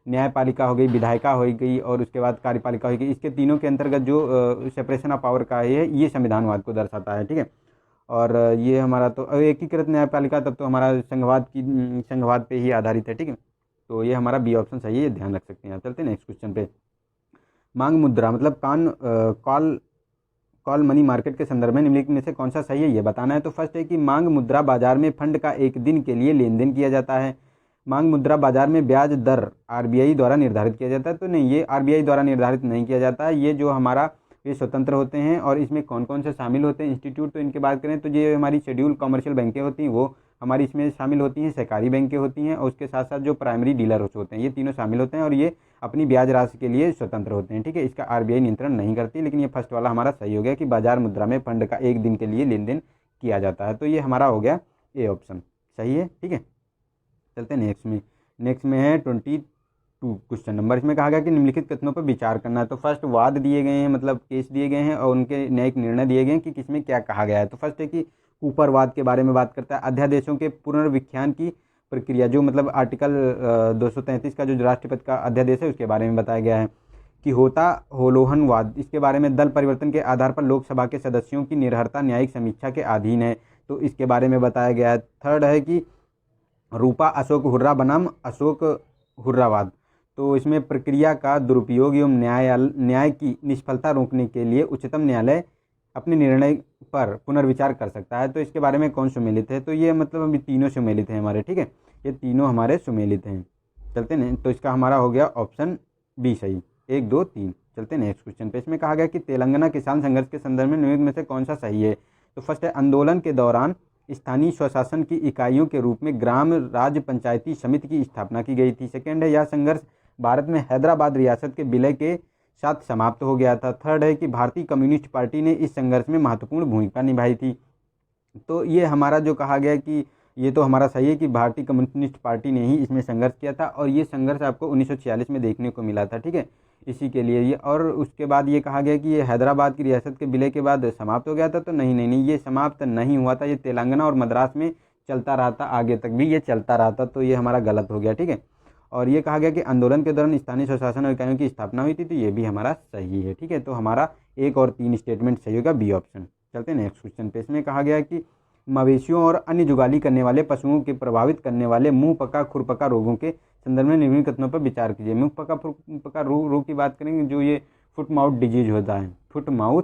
Speaker 1: न्यायपालिका हो गई, विधायिका हो गई, और उसके बाद कार्यपालिका हो गई, इसके तीनों के अंतर्गत जो सेपरेशन ऑफ पावर का है, ये संविधानवाद को दर्शाता है। ठीक है, और ये हमारा तो एकीकृत न्यायपालिका, तब तो हमारा संघवाद पे ही आधारित है। ठीक है, तो ये हमारा बी ऑप्शन सही है, ये ध्यान रख सकते हैं आप। चलते हैं नेक्स्ट क्वेश्चन पे। मांग मुद्रा मतलब कॉल मनी मार्केट के संदर्भ में निम्नलिखित में से कौन सा सही है, ये बताना है। तो फर्स्ट है कि मांग मुद्रा बाजार में फंड का एक दिन के लिए लेन देन किया जाता है। मांग मुद्रा बाजार में ब्याज दर आरबीआई द्वारा निर्धारित किया जाता है। तो नहीं, ये आरबीआई द्वारा निर्धारित नहीं किया जाता है। ये जो हमारा ये स्वतंत्र होते हैं। और इसमें कौन कौन से शामिल होते हैं इंस्टीट्यूट, तो इनकी बात करें तो ये हमारी शेड्यूल कमर्शियल बैंकें होती हैं, वो हमारी इसमें शामिल होती हैं। सहकारी बैंकें होती हैं, और उसके साथ साथ जो प्राइमरी डीलर होते हैं, ये तीनों शामिल होते हैं, और ये अपनी ब्याज राशि के लिए स्वतंत्र होते हैं। ठीक है, इसका आरबीआई नियंत्रण नहीं करती। लेकिन ये फर्स्ट वाला हमारा सही हो गया कि बाजार मुद्रा में फंड का एक दिन के लिए लेन देन किया जाता है। तो ये हमारा हो गया ए ऑप्शन सही है। ठीक है, चलते हैं नेक्स्ट में है 22 क्वेश्चन नंबर। इसमें कहा गया कि निम्नलिखित कथनों पर विचार करना है। तो फर्स्ट वाद दिए गए हैं, मतलब केस दिए गए हैं, और उनके न्यायिक निर्णय दिए गए हैं कि किसमें क्या कहा गया है। तो फर्स्ट है कि कूपरवाद के बारे में बात करता है। अध्यादेशों के पुनर्व्याख्यान की प्रक्रिया, जो मतलब आर्टिकल 233 का जो राष्ट्रपति का अध्यादेश है, उसके बारे में बताया गया है। कि होलोहनवाद, इसके बारे में दल परिवर्तन के आधार पर लोकसभा के सदस्यों की निर्भरता न्यायिक समीक्षा के अधीन है, तो इसके बारे में बताया गया है। थर्ड है कि रूपा अशोक हुर्रा बनाम अशोक हुर्रावाद, तो इसमें प्रक्रिया का दुरुपयोग एवं न्याय की निष्फलता रोकने के लिए उच्चतम न्यायालय अपने निर्णय पर पुनर्विचार कर सकता है। तो इसके बारे में कौन सुमेलित है, तो ये मतलब अभी तीनों सुमेलित हैं हमारे। ठीक है, ये तीनों हमारे सुमेलित हैं। चलते हैं, तो इसका हमारा हो गया ऑप्शन बी सही, 1 2 3। चलते हैं नेक्स्ट क्वेश्चन पे। इसमें कहा गया कि तेलंगाना किसान संघर्ष के संदर्भ में निम्नलिखित में से कौन सा सही है। तो फर्स्ट है आंदोलन के दौरान स्थानीय स्वशासन की इकाइयों के रूप में ग्राम राज्य पंचायती समिति की स्थापना की गई थी। सेकेंड है यह संघर्ष भारत में हैदराबाद रियासत के विलय के साथ समाप्त हो गया था। थर्ड है कि भारतीय कम्युनिस्ट पार्टी ने इस संघर्ष में महत्वपूर्ण भूमिका निभाई थी। तो ये हमारा जो कहा गया कि ये तो हमारा सही है कि भारतीय कम्युनिस्ट पार्टी ने ही इसमें संघर्ष किया था, और ये संघर्ष आपको 1946 में देखने को मिला था। ठीक है, इसी के लिए ये, और उसके बाद ये कहा गया कि ये हैदराबाद की रियासत के विलय के बाद समाप्त हो गया था। तो नहीं, ये समाप्त नहीं हुआ था, ये तेलंगाना और मद्रास में चलता रहा था, आगे तक भी ये चलता रहा था। तो ये हमारा गलत हो गया। ठीक है, और ये कहा गया कि आंदोलन के दौरान स्थानीय स्वशासन इकाइयों की स्थापना हुई थी, तो ये भी हमारा सही है। ठीक है, तो हमारा 1 और 3 स्टेटमेंट सही होगा, बी ऑप्शन। चलते हैं नेक्स्ट क्वेश्चन पे। इसमें कहा गया कि मवेशियों और अन्य जुगाली करने वाले पशुओं के प्रभावित करने वाले मुंह पका खुरपका रोगों के संदर्भ में निम्नलिखित कथनों पर विचार कीजिए। मुंह पका खुरपका रोग की बात करेंगे, जो ये फुट माउथ डिजीज होता है, फुट माउथ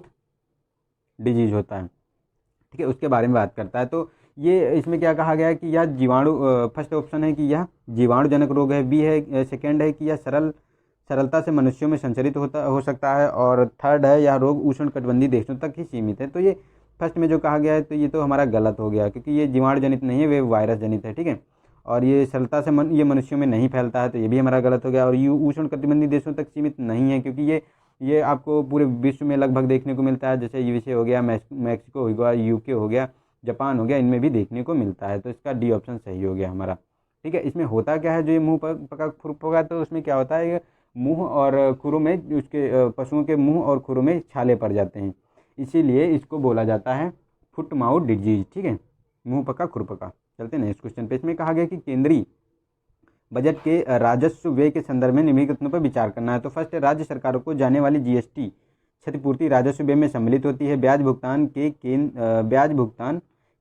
Speaker 1: डिजीज होता है। ठीक है, उसके बारे में बात करता है। तो ये इसमें क्या कहा गया है कि यह जीवाणु, फर्स्ट ऑप्शन है कि यह जीवाणुजनक रोग है, बी है, सेकेंड है कि यह सरलता से मनुष्यों में संचरित हो सकता है, और थर्ड है यह रोग उष्णकटिबंधीय देशों तक ही सीमित है। तो ये फर्स्ट में जो कहा गया है, तो ये तो हमारा गलत हो गया, क्योंकि ये जीवाणु जनित नहीं है, वे वायरस जनित है। ठीक है, और ये सरलता से ये मनुष्यों में नहीं फैलता है, तो ये भी हमारा गलत हो गया। और ये उष्णकटिबंधीय देशों तक सीमित नहीं है, क्योंकि ये आपको पूरे विश्व में लगभग देखने को मिलता है। जैसे यूएसए हो गया, मैक्सिको हो गया, यूके हो गया, जापान हो गया, इनमें भी देखने को मिलता है। तो इसका डी ऑप्शन सही हो गया हमारा। ठीक है, इसमें होता क्या है, जो ये मुंह पका खुरपका, तो उसमें क्या होता है, ये मुंह और खुरों में, उसके पशुओं के मुंह और खुरों में छाले पड़ जाते हैं, इसीलिए इसको बोला जाता है फुट माउथ डिजीज। ठीक है, मुंह पका खुरपका। चलते हैं नेक्स्ट क्वेश्चन पे। इसमें कहा गया कि केंद्रीय बजट के राजस्व व्यय के संदर्भ में निम्नलिखित कथनों पर विचार करना है। तो फर्स्ट है राज्य सरकारों को जाने वाली जीएसटी क्षतिपूर्ति राजस्व व्यय में सम्मिलित होती है। ब्याज भुगतान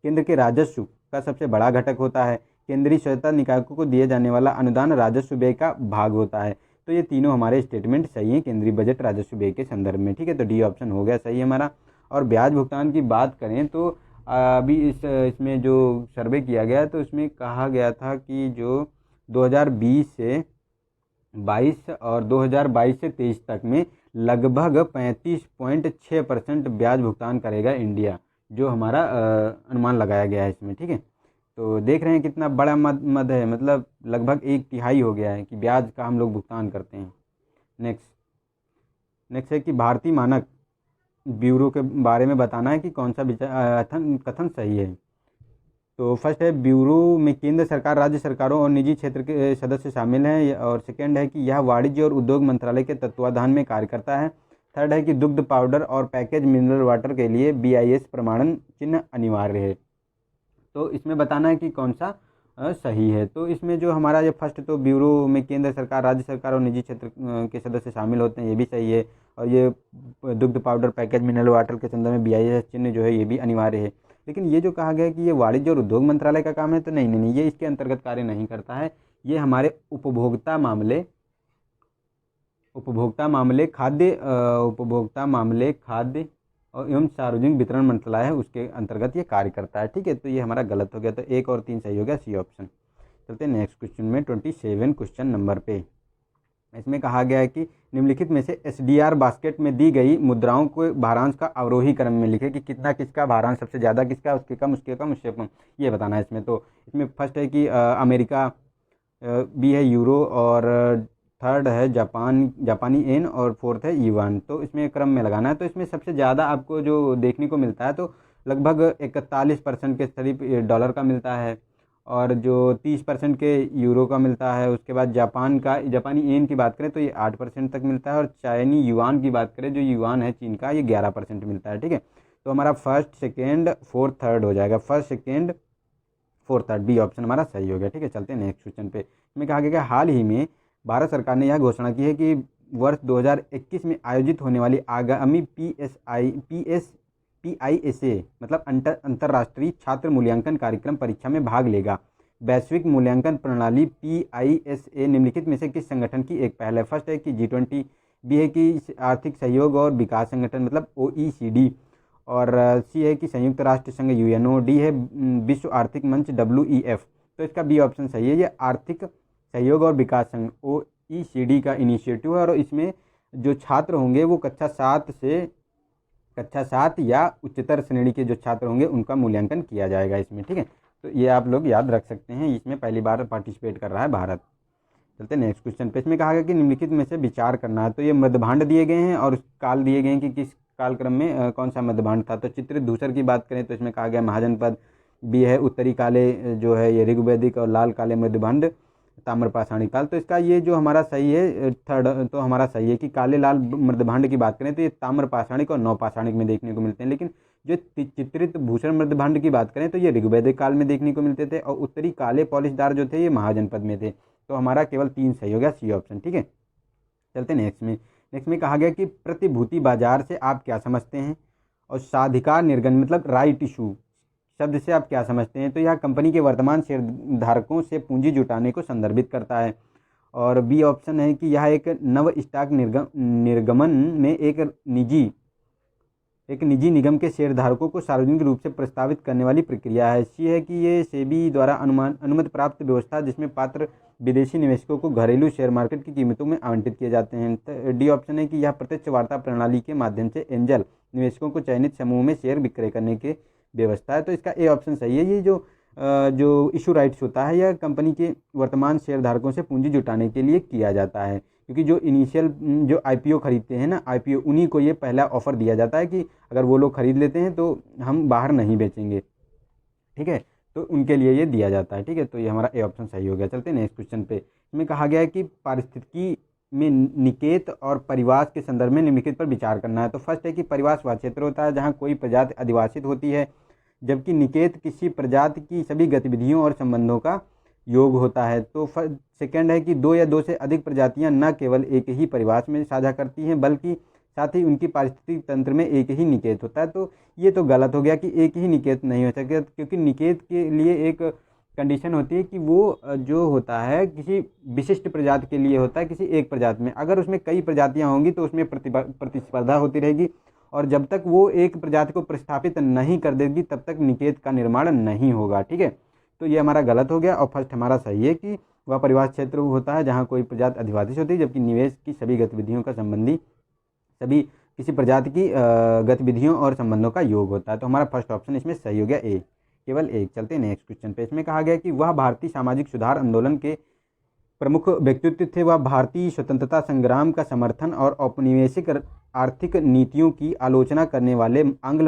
Speaker 1: केंद्र के राजस्व का सबसे बड़ा घटक होता है। केंद्रीय स्वायत्त निकायों को दिए जाने वाला अनुदान राजस्व व्यय का भाग होता है। तो ये तीनों हमारे स्टेटमेंट सही हैं केंद्रीय बजट राजस्व व्यय के संदर्भ में, ठीक है। तो डी ऑप्शन हो गया सही हमारा। और ब्याज भुगतान की बात करें तो अभी इसमें जो सर्वे किया गया तो इसमें कहा गया था कि जो 2020 से 22 और 2022 से 23 तक में लगभग 35.6% ब्याज भुगतान करेगा इंडिया, जो हमारा अनुमान लगाया गया है इसमें, ठीक है। तो देख रहे हैं कितना बड़ा मद है, मतलब लगभग 1/3 हो गया है कि ब्याज का हम लोग भुगतान करते हैं। नेक्स्ट है कि भारतीय मानक ब्यूरो के बारे में बताना है कि कौन सा कथन सही है। तो फर्स्ट है ब्यूरो में केंद्र सरकार, राज्य सरकारों और निजी क्षेत्र के सदस्य शामिल हैं। और सेकंड है कि यह वाणिज्य और उद्योग मंत्रालय के तत्वाधान में कार्य करता है। थर्ड है कि दुग्ध पाउडर और पैकेज मिनरल वाटर के लिए BIS प्रमाणन चिन्ह अनिवार्य है। तो इसमें बताना है कि कौन सा सही है। तो इसमें जो हमारा ये फर्स्ट, तो ब्यूरो में केंद्र सरकार, राज्य सरकार और निजी क्षेत्र के सदस्य शामिल होते हैं, ये भी सही है। और ये दुग्ध पाउडर, पैकेज मिनरल वाटर के संदर्भ में BIS चिन्ह जो है ये भी अनिवार्य है। लेकिन ये जो कहा गया है कि ये वाणिज्य और उद्योग मंत्रालय का काम है, तो नहीं, ये इसके अंतर्गत कार्य नहीं करता है। ये हमारे उपभोक्ता खाद्य और एवं सार्वजनिक वितरण मंत्रालय है, उसके अंतर्गत ये कार्य करता है, ठीक है। तो ये हमारा गलत हो गया, तो 1 और 3 सही हो गया, सी ऑप्शन। चलते हैं नेक्स्ट क्वेश्चन में, 27 क्वेश्चन नंबर पे। इसमें कहा गया है कि निम्नलिखित में से SDR बास्केट में दी गई मुद्राओं को भारांश का अवरोही क्रम में लिखे कि कितना किसका भारांश सबसे ज़्यादा, किसका, उसके कम, उसके कम, उससे कम, ये बताना है इसमें। तो इसमें फर्स्ट है कि अमेरिका, बी है यूरो, और थर्ड है जापानी येन, और फोर्थ है युआन। तो इसमें क्रम में लगाना है। तो इसमें सबसे ज़्यादा आपको जो देखने को मिलता है तो लगभग 41% के करीब डॉलर का मिलता है, और जो 30% के यूरो का मिलता है। उसके बाद जापानी येन की बात करें तो ये 8% तक मिलता है, और चाइनी युआन की बात करें, जो युआन है चीन का, ये 11% मिलता है, ठीक है। तो हमारा फर्स्ट, सेकेंड, फोर्थ, थर्ड हो जाएगा। First, second, fourth, third, B option हमारा सही हो गया, ठीक है। चलते हैं नेक्स्ट क्वेश्चन पे। इसमें कहा गया कि हाल ही में भारत सरकार ने यह घोषणा की है कि वर्ष 2021 में आयोजित होने वाली आगामी PISA मतलब अंतर्राष्ट्रीय छात्र मूल्यांकन कार्यक्रम परीक्षा में भाग लेगा। वैश्विक मूल्यांकन प्रणाली PISA निम्नलिखित में से किस संगठन की एक पहल है। फर्स्ट है कि G20, बी है कि आर्थिक सहयोग और विकास संगठन मतलब OECD, और सी है कि संयुक्त राष्ट्र संघ UNO, डी है विश्व आर्थिक मंच WEF। तो इसका बी ऑप्शन सही है। ये आर्थिक सहयोग और विकास संघ OECD का इनिशिएटिव है, और इसमें जो छात्र होंगे वो कक्षा 7 या उच्चतर श्रेणी के जो छात्र होंगे उनका मूल्यांकन किया जाएगा इसमें, ठीक है। तो ये आप लोग याद रख सकते हैं, इसमें पहली बार पार्टिसिपेट कर रहा है भारत। चलते हैं नेक्स्ट क्वेश्चन पे। इसमें कहा गया कि निम्नलिखित में से विचार करना है। तो ये मध्यभांड दिए गए हैं और काल दिए गए हैं कि किस कालक्रम में कौन सा मध्यभांड था। तो चित्रित धूसर की बात करें तो इसमें कहा गया महाजनपद, बी है उत्तरी काले जो है ये ऋग्वैदिक, और लाल काले मध्यभांड ताम्रपाषाणी काल। तो इसका ये जो हमारा सही है थर्ड, तो हमारा सही है कि काले लाल मध्यभांड की बात करें तो ये ताम्रपाषाणिक और नवपाषाणिक में देखने को मिलते हैं। लेकिन जो चित्रित भूषण मध्यभांड की बात करें तो ये ऋग्वैदिक काल में देखने को मिलते थे, और उत्तरी काले पॉलिशदार जो थे ये महाजनपद में थे। तो हमारा केवल 3 सही हो गया, सी ऑप्शन, ठीक है। चलते नेक्स्ट में कहा गया कि प्रतिभूति बाजार से आप क्या समझते हैं, और साधिकार निर्गम मतलब राइट इशू शब्द से आप क्या समझते हैं। तो यह कंपनी के वर्तमान शेयरधारकों से पूंजी जुटाने को संदर्भित करता है। और बी ऑप्शन है कि यह एक नव स्टॉक निर्गमन में एक निजी निगम के शेयरधारकों को सार्वजनिक रूप से प्रस्तावित करने वाली प्रक्रिया है। सी है कि ये सेबी द्वारा अनुमति प्राप्त व्यवस्था जिसमें पात्र विदेशी निवेशकों को घरेलू शेयर मार्केट की कीमतों में आवंटित किए जाते हैं। डी ऑप्शन है कि यह प्रत्यक्ष वार्ता प्रणाली के माध्यम से एंजल निवेशकों को चयनित समूह में शेयर विक्रय करने के व्यवस्था है। तो इसका ए ऑप्शन सही है। ये जो इशू राइट्स होता है यह कंपनी के वर्तमान शेयरधारकों से पूंजी जुटाने के लिए किया जाता है, क्योंकि जो इनिशियल जो IPO खरीदते हैं ना, IPO उन्हीं को ये पहला ऑफर दिया जाता है कि अगर वो लोग खरीद लेते हैं तो हम बाहर नहीं बेचेंगे, ठीक है। तो उनके लिए ये दिया जाता है, ठीक है। तो ये हमारा ए ऑप्शन सही हो गया। चलते हैं नेक्स्ट क्वेश्चन पे। इसमें कहा गया है कि पारिस्थितिकी में निकेत और परिवास के संदर्भ में निम्नलिखित पर विचार करना है। तो फर्स्ट है कि परिवास वह क्षेत्र होता है जहाँ कोई प्रजाति अधिवासित होती है, जबकि निकेत किसी प्रजाति की सभी गतिविधियों और संबंधों का योग होता है। तो सेकंड है कि 2 या 2 से अधिक प्रजातियां न केवल एक ही परिवास में साझा करती हैं बल्कि साथ ही उनकी पारिस्थितिक तंत्र में एक ही निकेत होता है। तो ये तो गलत हो गया कि एक ही निकेत नहीं हो सकता, क्योंकि निकेत के लिए एक कंडीशन होती है कि वो जो होता है किसी विशिष्ट प्रजाति के लिए होता है, किसी एक प्रजाति में। अगर उसमें कई प्रजातियां होंगी तो उसमें प्रतिस्पर्धा होती रहेगी, और जब तक वो एक प्रजाति को प्रतिस्थापित नहीं कर देगी तब तक निषेध का निर्माण नहीं होगा। ठीक है, तो ये हमारा गलत हो गया, और फर्स्ट हमारा सही है कि वह परिवार क्षेत्र होता है जहाँ कोई प्रजाति अधिवासित होती है, जबकि निवेश की सभी गतिविधियों का संबंधी सभी किसी प्रजाति की गतिविधियों और संबंधों का योग होता है। तो हमारा फर्स्ट ऑप्शन इसमें सही हो गया, ए, केवल एक। चलते हैं नेक्स्ट क्वेश्चन पे। इसमें कहा गया कि वह भारतीय सामाजिक सुधार आंदोलन के प्रमुख व्यक्तित्व थे। वह भारतीय स्वतंत्रता संग्राम का समर्थन और औपनिवेशिक आर्थिक नीतियों की आलोचना करने वाले आंग्ल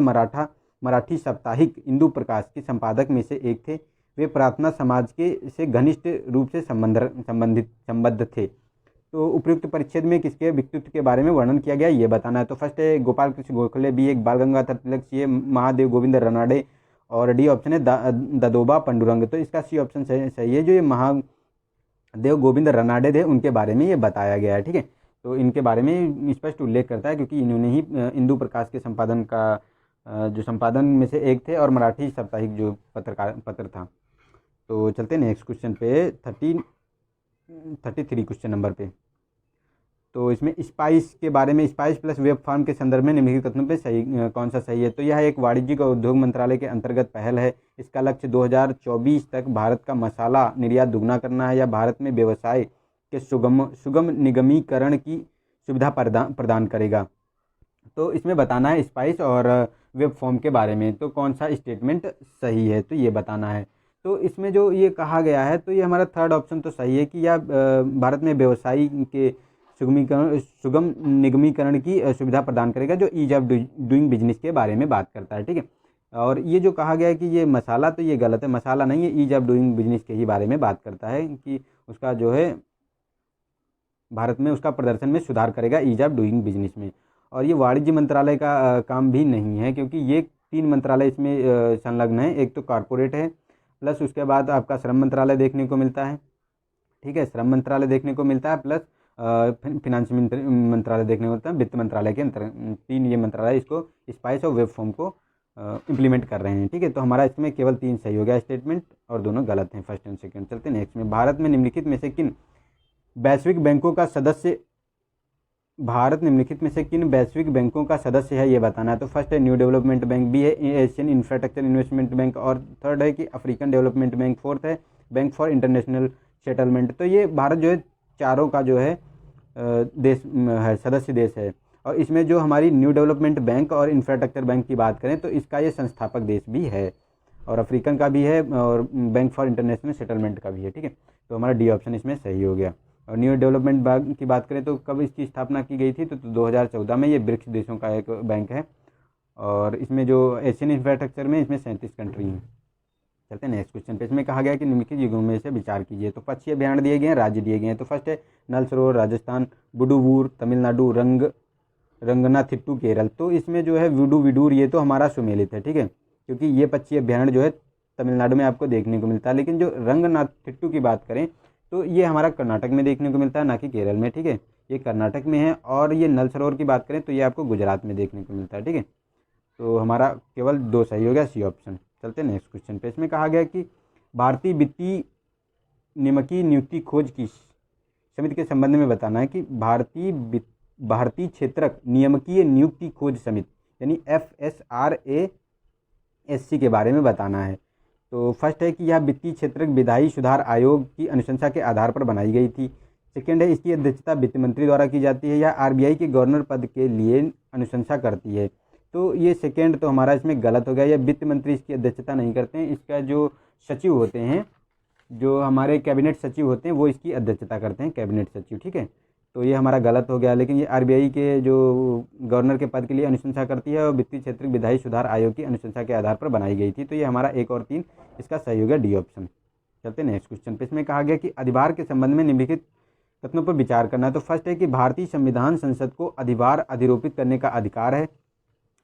Speaker 1: मराठी साप्ताहिक इंदु प्रकाश के संपादक में से एक थे। वे प्रार्थना समाज के से घनिष्ठ रूप से संबद्ध थे। तो उपयुक्त परिच्छेद में किसके व्यक्तित्व के बारे में वर्णन किया गया ये बताना है। तो फर्स्ट है गोपाल कृष्ण गोखले, बी एक बाल गंगाधर तिलक, सी है महादेव गोविंद रनाडे, और डी ऑप्शन है ददोबा पंडुरंग। तो इसका सी ऑप्शन सही है। जो ये महादेव गोविंद रनाडे थे उनके बारे में ये बताया गया है। ठीक है, तो इनके बारे में स्पष्ट उल्लेख करता है क्योंकि इन्होंने ही इंदु प्रकाश के संपादन का जो संपादन में से एक थे, और मराठी साप्ताहिक जो पत्र था। तो चलते नेक्स्ट क्वेश्चन पे, 33 क्वेश्चन नंबर पे। तो इसमें स्पाइस के बारे में, स्पाइस प्लस वेब फार्म के संदर्भ में निम्नलिखित कथनों पे सही कौन सा सही है। तो यह एक वाणिज्यिक और उद्योग मंत्रालय के अंतर्गत पहल है। इसका लक्ष्य 2024 तक भारत का मसाला निर्यात दुगना करना है, या भारत में व्यवसाय के सुगम निगमीकरण की सुविधा प्रदान करेगा। तो इसमें बताना है स्पाइस और वेब फॉर्म के बारे में, तो कौन सा स्टेटमेंट सही है, तो ये बताना है। तो इसमें जो ये कहा गया है, तो ये हमारा थर्ड ऑप्शन तो सही है कि यह भारत में व्यवसायी के सुगम निगमीकरण की सुविधा प्रदान करेगा, जो ईज ऑफ डूइंग बिजनेस के बारे में बात करता है। ठीक है, और ये जो कहा गया है कि ये मसाला, तो ये गलत है, मसाला नहीं है, ईज ऑफ डूइंग बिजनेस के ही बारे में बात करता है कि उसका जो है भारत में उसका प्रदर्शन में सुधार करेगा, ईज ऑफ डूइंग बिजनेस में। और ये वाणिज्य मंत्रालय का काम भी नहीं है, क्योंकि ये 3 मंत्रालय इसमें संलग्न है। एक तो कॉरपोरेट है, प्लस उसके बाद आपका श्रम मंत्रालय देखने को मिलता है। ठीक है, श्रम मंत्रालय देखने को मिलता है, प्लस फिनांस मंत्रालय देखने को मिलता है, वित्त मंत्रालय के अंतर 3 ये मंत्रालय इसको स्पाइस और वेब फॉर्म को इम्प्लीमेंट कर रहे हैं। ठीक है, तो हमारा इसमें केवल 3 सही हो गया स्टेटमेंट, और दोनों गलत हैं, फर्स्ट एंड सेकंड। चलते हैं नेक्स्ट में। भारत निम्नलिखित में से किन वैश्विक बैंकों का सदस्य है ये बताना है। तो फर्स्ट है न्यू डेवलपमेंट बैंक, बी है एशियन इंफ्रास्ट्रक्चर इन्वेस्टमेंट बैंक, और थर्ड है कि अफ्रीकन डेवलपमेंट बैंक, फोर्थ है बैंक फॉर इंटरनेशनल सेटलमेंट। तो ये भारत जो है चारों का जो है देश है, सदस्य देश है। और इसमें जो हमारी न्यू डेवलपमेंट बैंक और इंफ्रास्ट्रक्चर बैंक की बात करें तो इसका ये संस्थापक देश भी है, और अफ्रीकन का भी है, और बैंक फॉर इंटरनेशनल सेटलमेंट का भी है। ठीक है, तो हमारा डी ऑप्शन इसमें सही हो गया। और न्यू डेवलपमेंट बैंक की बात करें तो कब इसकी स्थापना की गई थी, तो 2014 में। ये ब्रिक्स देशों का एक बैंक है, और इसमें जो एशियन इंफ्रास्ट्रक्चर में इसमें 37 कंट्री हैं। चलते हैं नेक्स्ट क्वेश्चन पे। इसमें कहा गया कि निम्नलिखित युगों में से विचार कीजिए। तो पक्षी अभ्यारण्य दिए गए हैं, राज्य दिए गए हैं। तो फर्स्ट है नल सरोवर राजस्थान, बुडुवूर तमिलनाडु, रंगनाथिट्टू केरल। तो इसमें जो है विडूर ये तो हमारा सुमेलित है। ठीक है, क्योंकि ये पक्षी अभ्यारण्य जो है तमिलनाडु में आपको देखने को मिलता है, लेकिन जो रंगनाथिट्टू की बात करें तो ये हमारा कर्नाटक में देखने को मिलता है, ना कि केरल में। ठीक है, ये कर्नाटक में है। और ये नल सरोवर की बात करें तो ये आपको गुजरात में देखने को मिलता है। ठीक है, तो हमारा केवल 2 सही हो गया, सी ऑप्शन। चलते हैं नेक्स्ट क्वेश्चन पे। इसमें कहा गया कि भारतीय वित्तीय नियामकीय नियुक्ति खोज की समिति के संबंध में बताना है कि भारतीय क्षेत्रक नियामकीय नियुक्ति खोज समिति यानी FSRASC के बारे में बताना है। तो फर्स्ट है कि यह वित्तीय क्षेत्रक विधायी सुधार आयोग की अनुशंसा के आधार पर बनाई गई थी। सेकेंड है इसकी अध्यक्षता वित्त मंत्री द्वारा की जाती है, या RBI के गवर्नर पद के लिए अनुशंसा करती है। तो ये सेकेंड तो हमारा इसमें गलत हो गया, या वित्त मंत्री इसकी अध्यक्षता नहीं करते हैं। इसका जो सचिव होते हैं, जो हमारे कैबिनेट सचिव होते हैं, वो इसकी अध्यक्षता करते हैं, कैबिनेट सचिव। ठीक है, तो ये हमारा गलत हो गया। लेकिन ये RBI के जो गवर्नर के पद के लिए अनुशंसा करती है, और वित्तीय क्षेत्र विधायी सुधार आयोग की अनुशंसा के आधार पर बनाई गई थी। तो ये हमारा 1 और 3 इसका सही हो गया, डी ऑप्शन। चलते हैं नेक्स्ट क्वेश्चन पे। इसमें कहा गया कि अधिभार के संबंध में निम्नलिखित कथनों पर विचार करना है। तो फर्स्ट है कि भारतीय संविधान संसद को अधिभार अधिरोपित करने का अधिकार है।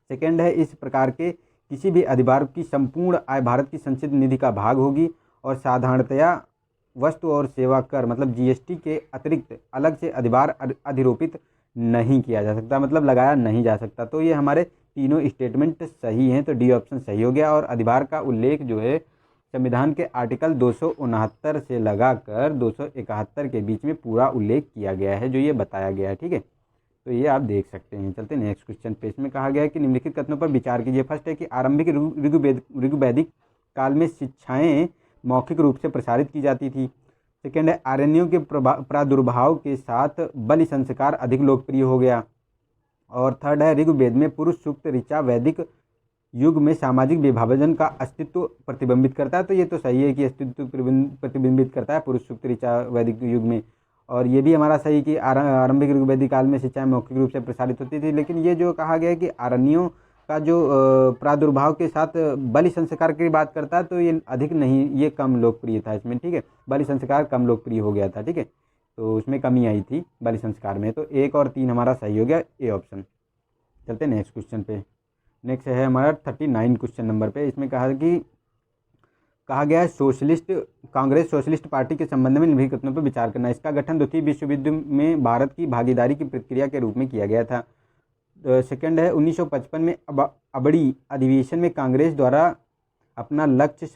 Speaker 1: सेकेंड है इस प्रकार के किसी भी अधिभार की संपूर्ण आय भारत की संचित निधि का भाग होगी, और साधारणतया वस्तु और सेवा कर मतलब GST के अतिरिक्त अलग से अधिभार अधिरोपित नहीं किया जा सकता, मतलब लगाया नहीं जा सकता। तो ये हमारे तीनों स्टेटमेंट सही हैं, तो डी ऑप्शन सही हो गया। और अधिभार का उल्लेख जो है संविधान के आर्टिकल 269 से लगाकर 271 के बीच में पूरा उल्लेख किया गया है, जो ये बताया गया है। ठीक है, तो ये आप देख सकते हैं। चलते नेक्स्ट क्वेश्चन पे। इसमें कहा गया है कि निम्नलिखित कथनों पर विचार कीजिए। फर्स्ट है कि आरंभिक ऋग्वैदिक काल में शिक्षाएं मौखिक रूप से प्रसारित की जाती थी। सेकेंड है, आर्यों के प्रादुर्भाव के साथ बलि संस्कार अधिक लोकप्रिय हो गया। और थर्ड है, ऋग्वेद में पुरुष सूक्त ऋचा वैदिक युग में सामाजिक विभाजन का अस्तित्व प्रतिबिंबित करता है। तो ये तो सही है कि अस्तित्व प्रतिबिंबित करता है पुरुष सूक्त ऋचा वैदिक युग में। और ये भी हमारा सही कि आरंभिक ऋग्वैदिक काल में शिक्षाएं मौखिक रूप से प्रसारित होती थी। लेकिन ये जो कहा गया है कि आरण्यों का जो प्रादुर्भाव के साथ बलि संस्कार की बात करता है, तो ये अधिक नहीं, ये कम लोकप्रिय था इसमें। ठीक है, बलि संस्कार कम लोकप्रिय हो गया था। ठीक है, तो उसमें कमी आई थी बलि संस्कार में। तो 1 और 3 हमारा सही हो गया, ए ऑप्शन। चलते नेक्स्ट क्वेश्चन पे। नेक्स्ट है हमारा 39 क्वेश्चन नंबर पे। इसमें कहा गया है कांग्रेस सोशलिस्ट पार्टी के संबंध में निम्नलिखित कथनों पर विचार करना। इसका गठन द्वितीय विश्व युद्ध में भारत की भागीदारी की प्रतिक्रिया के रूप में किया गया था। सेकंड है, 1955 में अबड़ी अधिवेशन में कांग्रेस द्वारा अपना लक्ष्य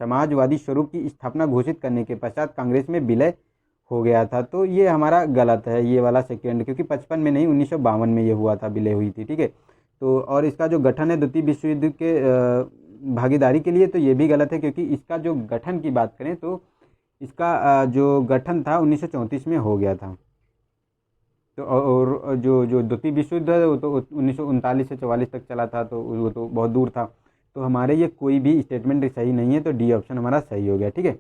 Speaker 1: समाजवादी स्वरूप की स्थापना घोषित करने के पश्चात कांग्रेस में विलय हो गया था। तो ये हमारा गलत है, ये वाला सेकेंड, क्योंकि 55 में नहीं 1952 में ये हुआ था, विलय हुई थी। ठीक है, तो और इसका जो गठन है द्वितीय विश्व युद्ध के भागीदारी के लिए, तो ये भी गलत है, क्योंकि इसका जो गठन की बात करें तो इसका जो गठन था 1934 में हो गया था। तो और जो द्वितीय विश्व युद्ध है वो तो 1939 से 44 तक चला था, तो वो तो बहुत दूर था। तो हमारे ये कोई भी स्टेटमेंट सही नहीं है, तो डी ऑप्शन हमारा सही हो गया। ठीक है,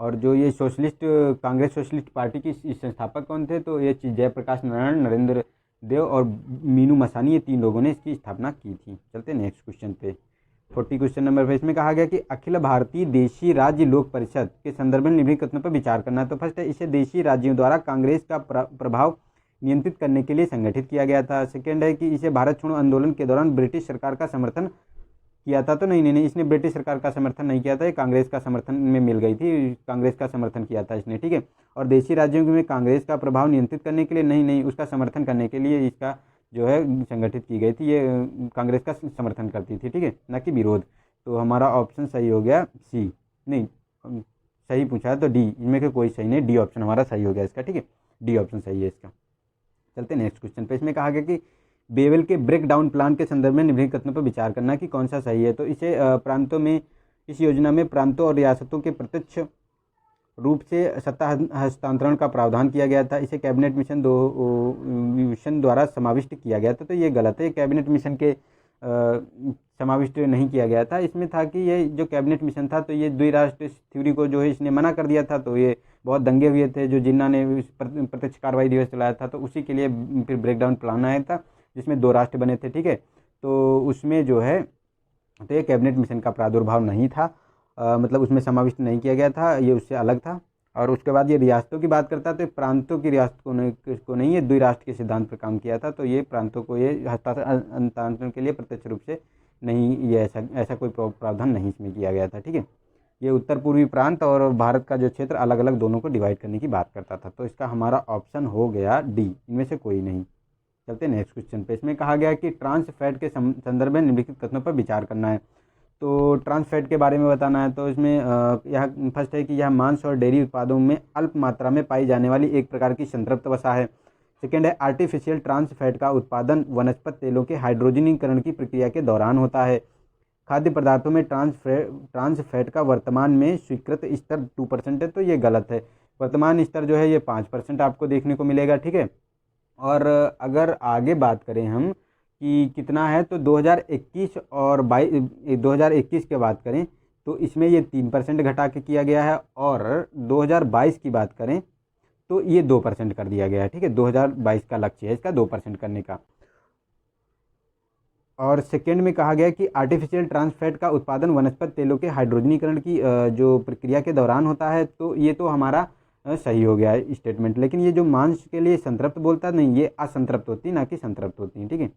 Speaker 1: और जो ये कांग्रेस सोशलिस्ट पार्टी की संस्थापक कौन थे, तो ये जयप्रकाश नारायण, नरेंद्र देव और मीनू मसानी, ये 3 लोगों ने इसकी स्थापना की थी। चलते नेक्स्ट क्वेश्चन पे। 40 क्वेश्चन नंबर पे। इसमें कहा गया कि अखिल भारतीय देशी राज्य लोक परिषद के संदर्भ में निम्नलिखित कथनों पर विचार करना है। तो फर्स्ट है, इसे देशी राज्यों द्वारा कांग्रेस का प्रभाव नियंत्रित करने के लिए संगठित किया गया था। सेकेंड है कि इसे भारत छोड़ो आंदोलन के दौरान ब्रिटिश सरकार का समर्थन किया था। तो नहीं, इसने ब्रिटिश सरकार का समर्थन नहीं किया था, ये कांग्रेस का समर्थन में मिल गई थी, कांग्रेस का समर्थन किया था इसने। ठीक है, और देशी राज्यों में कांग्रेस का प्रभाव नियंत्रित करने के लिए नहीं, उसका समर्थन करने के लिए इसका जो है संगठित की गई थी, ये कांग्रेस का समर्थन करती थी। ठीक है, न कि विरोध। तो हमारा ऑप्शन सही हो गया सी। नहीं, सही पूछा है तो डी, इनमें से कोई सही नहीं, डी ऑप्शन हमारा सही हो गया इसका। ठीक है, डी ऑप्शन सही है इसका। चलते नेक्स्ट क्वेश्चन पे। इसमें कहा गया कि बेवेल के ब्रेक डाउन प्लान के संदर्भ में निम्नलिखित कथनों पर विचार करना कि कौन सा सही है। तो इस योजना में प्रांतों और रियासतों के प्रत्यक्ष रूप से सत्ता हस्तांतरण का प्रावधान किया गया था। इसे कैबिनेट मिशन द्वारा समाविष्ट किया गया था। तो ये गलत है, कैबिनेट मिशन के समाविष्ट नहीं किया गया था। इसमें था कि ये जो कैबिनेट मिशन था, तो ये द्विराष्ट्र थ्योरी को जो है इसने मना कर दिया था। तो ये बहुत दंगे हुए थे, जो जिन्ना ने प्रत्यक्ष कार्रवाई दिवस चलाया था, तो उसी के लिए फिर ब्रेकडाउन प्लान आया था, जिसमें 2 राष्ट्र बने थे। ठीक है, तो उसमें जो है तो ये कैबिनेट मिशन का प्रादुर्भाव नहीं था, मतलब उसमें समाविष्ट नहीं किया गया था, ये उससे अलग था। और उसके बाद ये रियासतों की बात करता है, तो प्रांतों की रियासत को नहीं, ये द्विराष्ट्र के सिद्धांत पर काम किया था। तो ये प्रांतों को ये हस्तांतरण के लिए प्रत्यक्ष रूप से नहीं, ये ऐसा कोई प्रावधान नहीं इसमें किया गया था। ठीक है, ये उत्तर पूर्वी प्रांत और भारत का जो क्षेत्र अलग अलग दोनों को डिवाइड करने की बात करता था। तो इसका हमारा ऑप्शन हो गया डी, इनमें से कोई नहीं। चलते नेक्स्ट क्वेश्चन पे। इसमें कहा गया कि ट्रांस फैट के संदर्भ में निम्नलिखित कथनों पर विचार करना है। तो ट्रांस फैट के बारे में बताना है। तो इसमें यह फर्स्ट है कि यह मांस और डेयरी उत्पादों में अल्प मात्रा में पाई जाने वाली एक प्रकार की संतृप्त वसा है। सेकेंड है, आर्टिफिशियल ट्रांस फैट का उत्पादन वनस्पति तेलों के हाइड्रोजनीकरण की प्रक्रिया के दौरान होता है। खाद्य पदार्थों में ट्रांस फैट का वर्तमान में स्वीकृत स्तर 2% है। तो ये गलत है, वर्तमान स्तर जो है ये 5% आपको देखने को मिलेगा। ठीक है, और अगर आगे बात करें हम कि कितना है, तो 2021 और 2021 की बात करें तो इसमें ये 3% घटा के किया गया है, और 2022 की बात करें तो ये 2% कर दिया गया है। ठीक है, 2022 का लक्ष्य है इसका 2% करने का। और सेकेंड में कहा गया कि आर्टिफिशियल ट्रांस फैट का उत्पादन वनस्पति तेलों के हाइड्रोजनीकरण की जो प्रक्रिया के दौरान होता है। तो ये तो हमारा सही हो गया है स्टेटमेंट। लेकिन ये जो मांस के लिए संतृप्त बोलता नहीं, ये असंतृप्त होती है, ना कि संतृप्त होती है। ठीक है,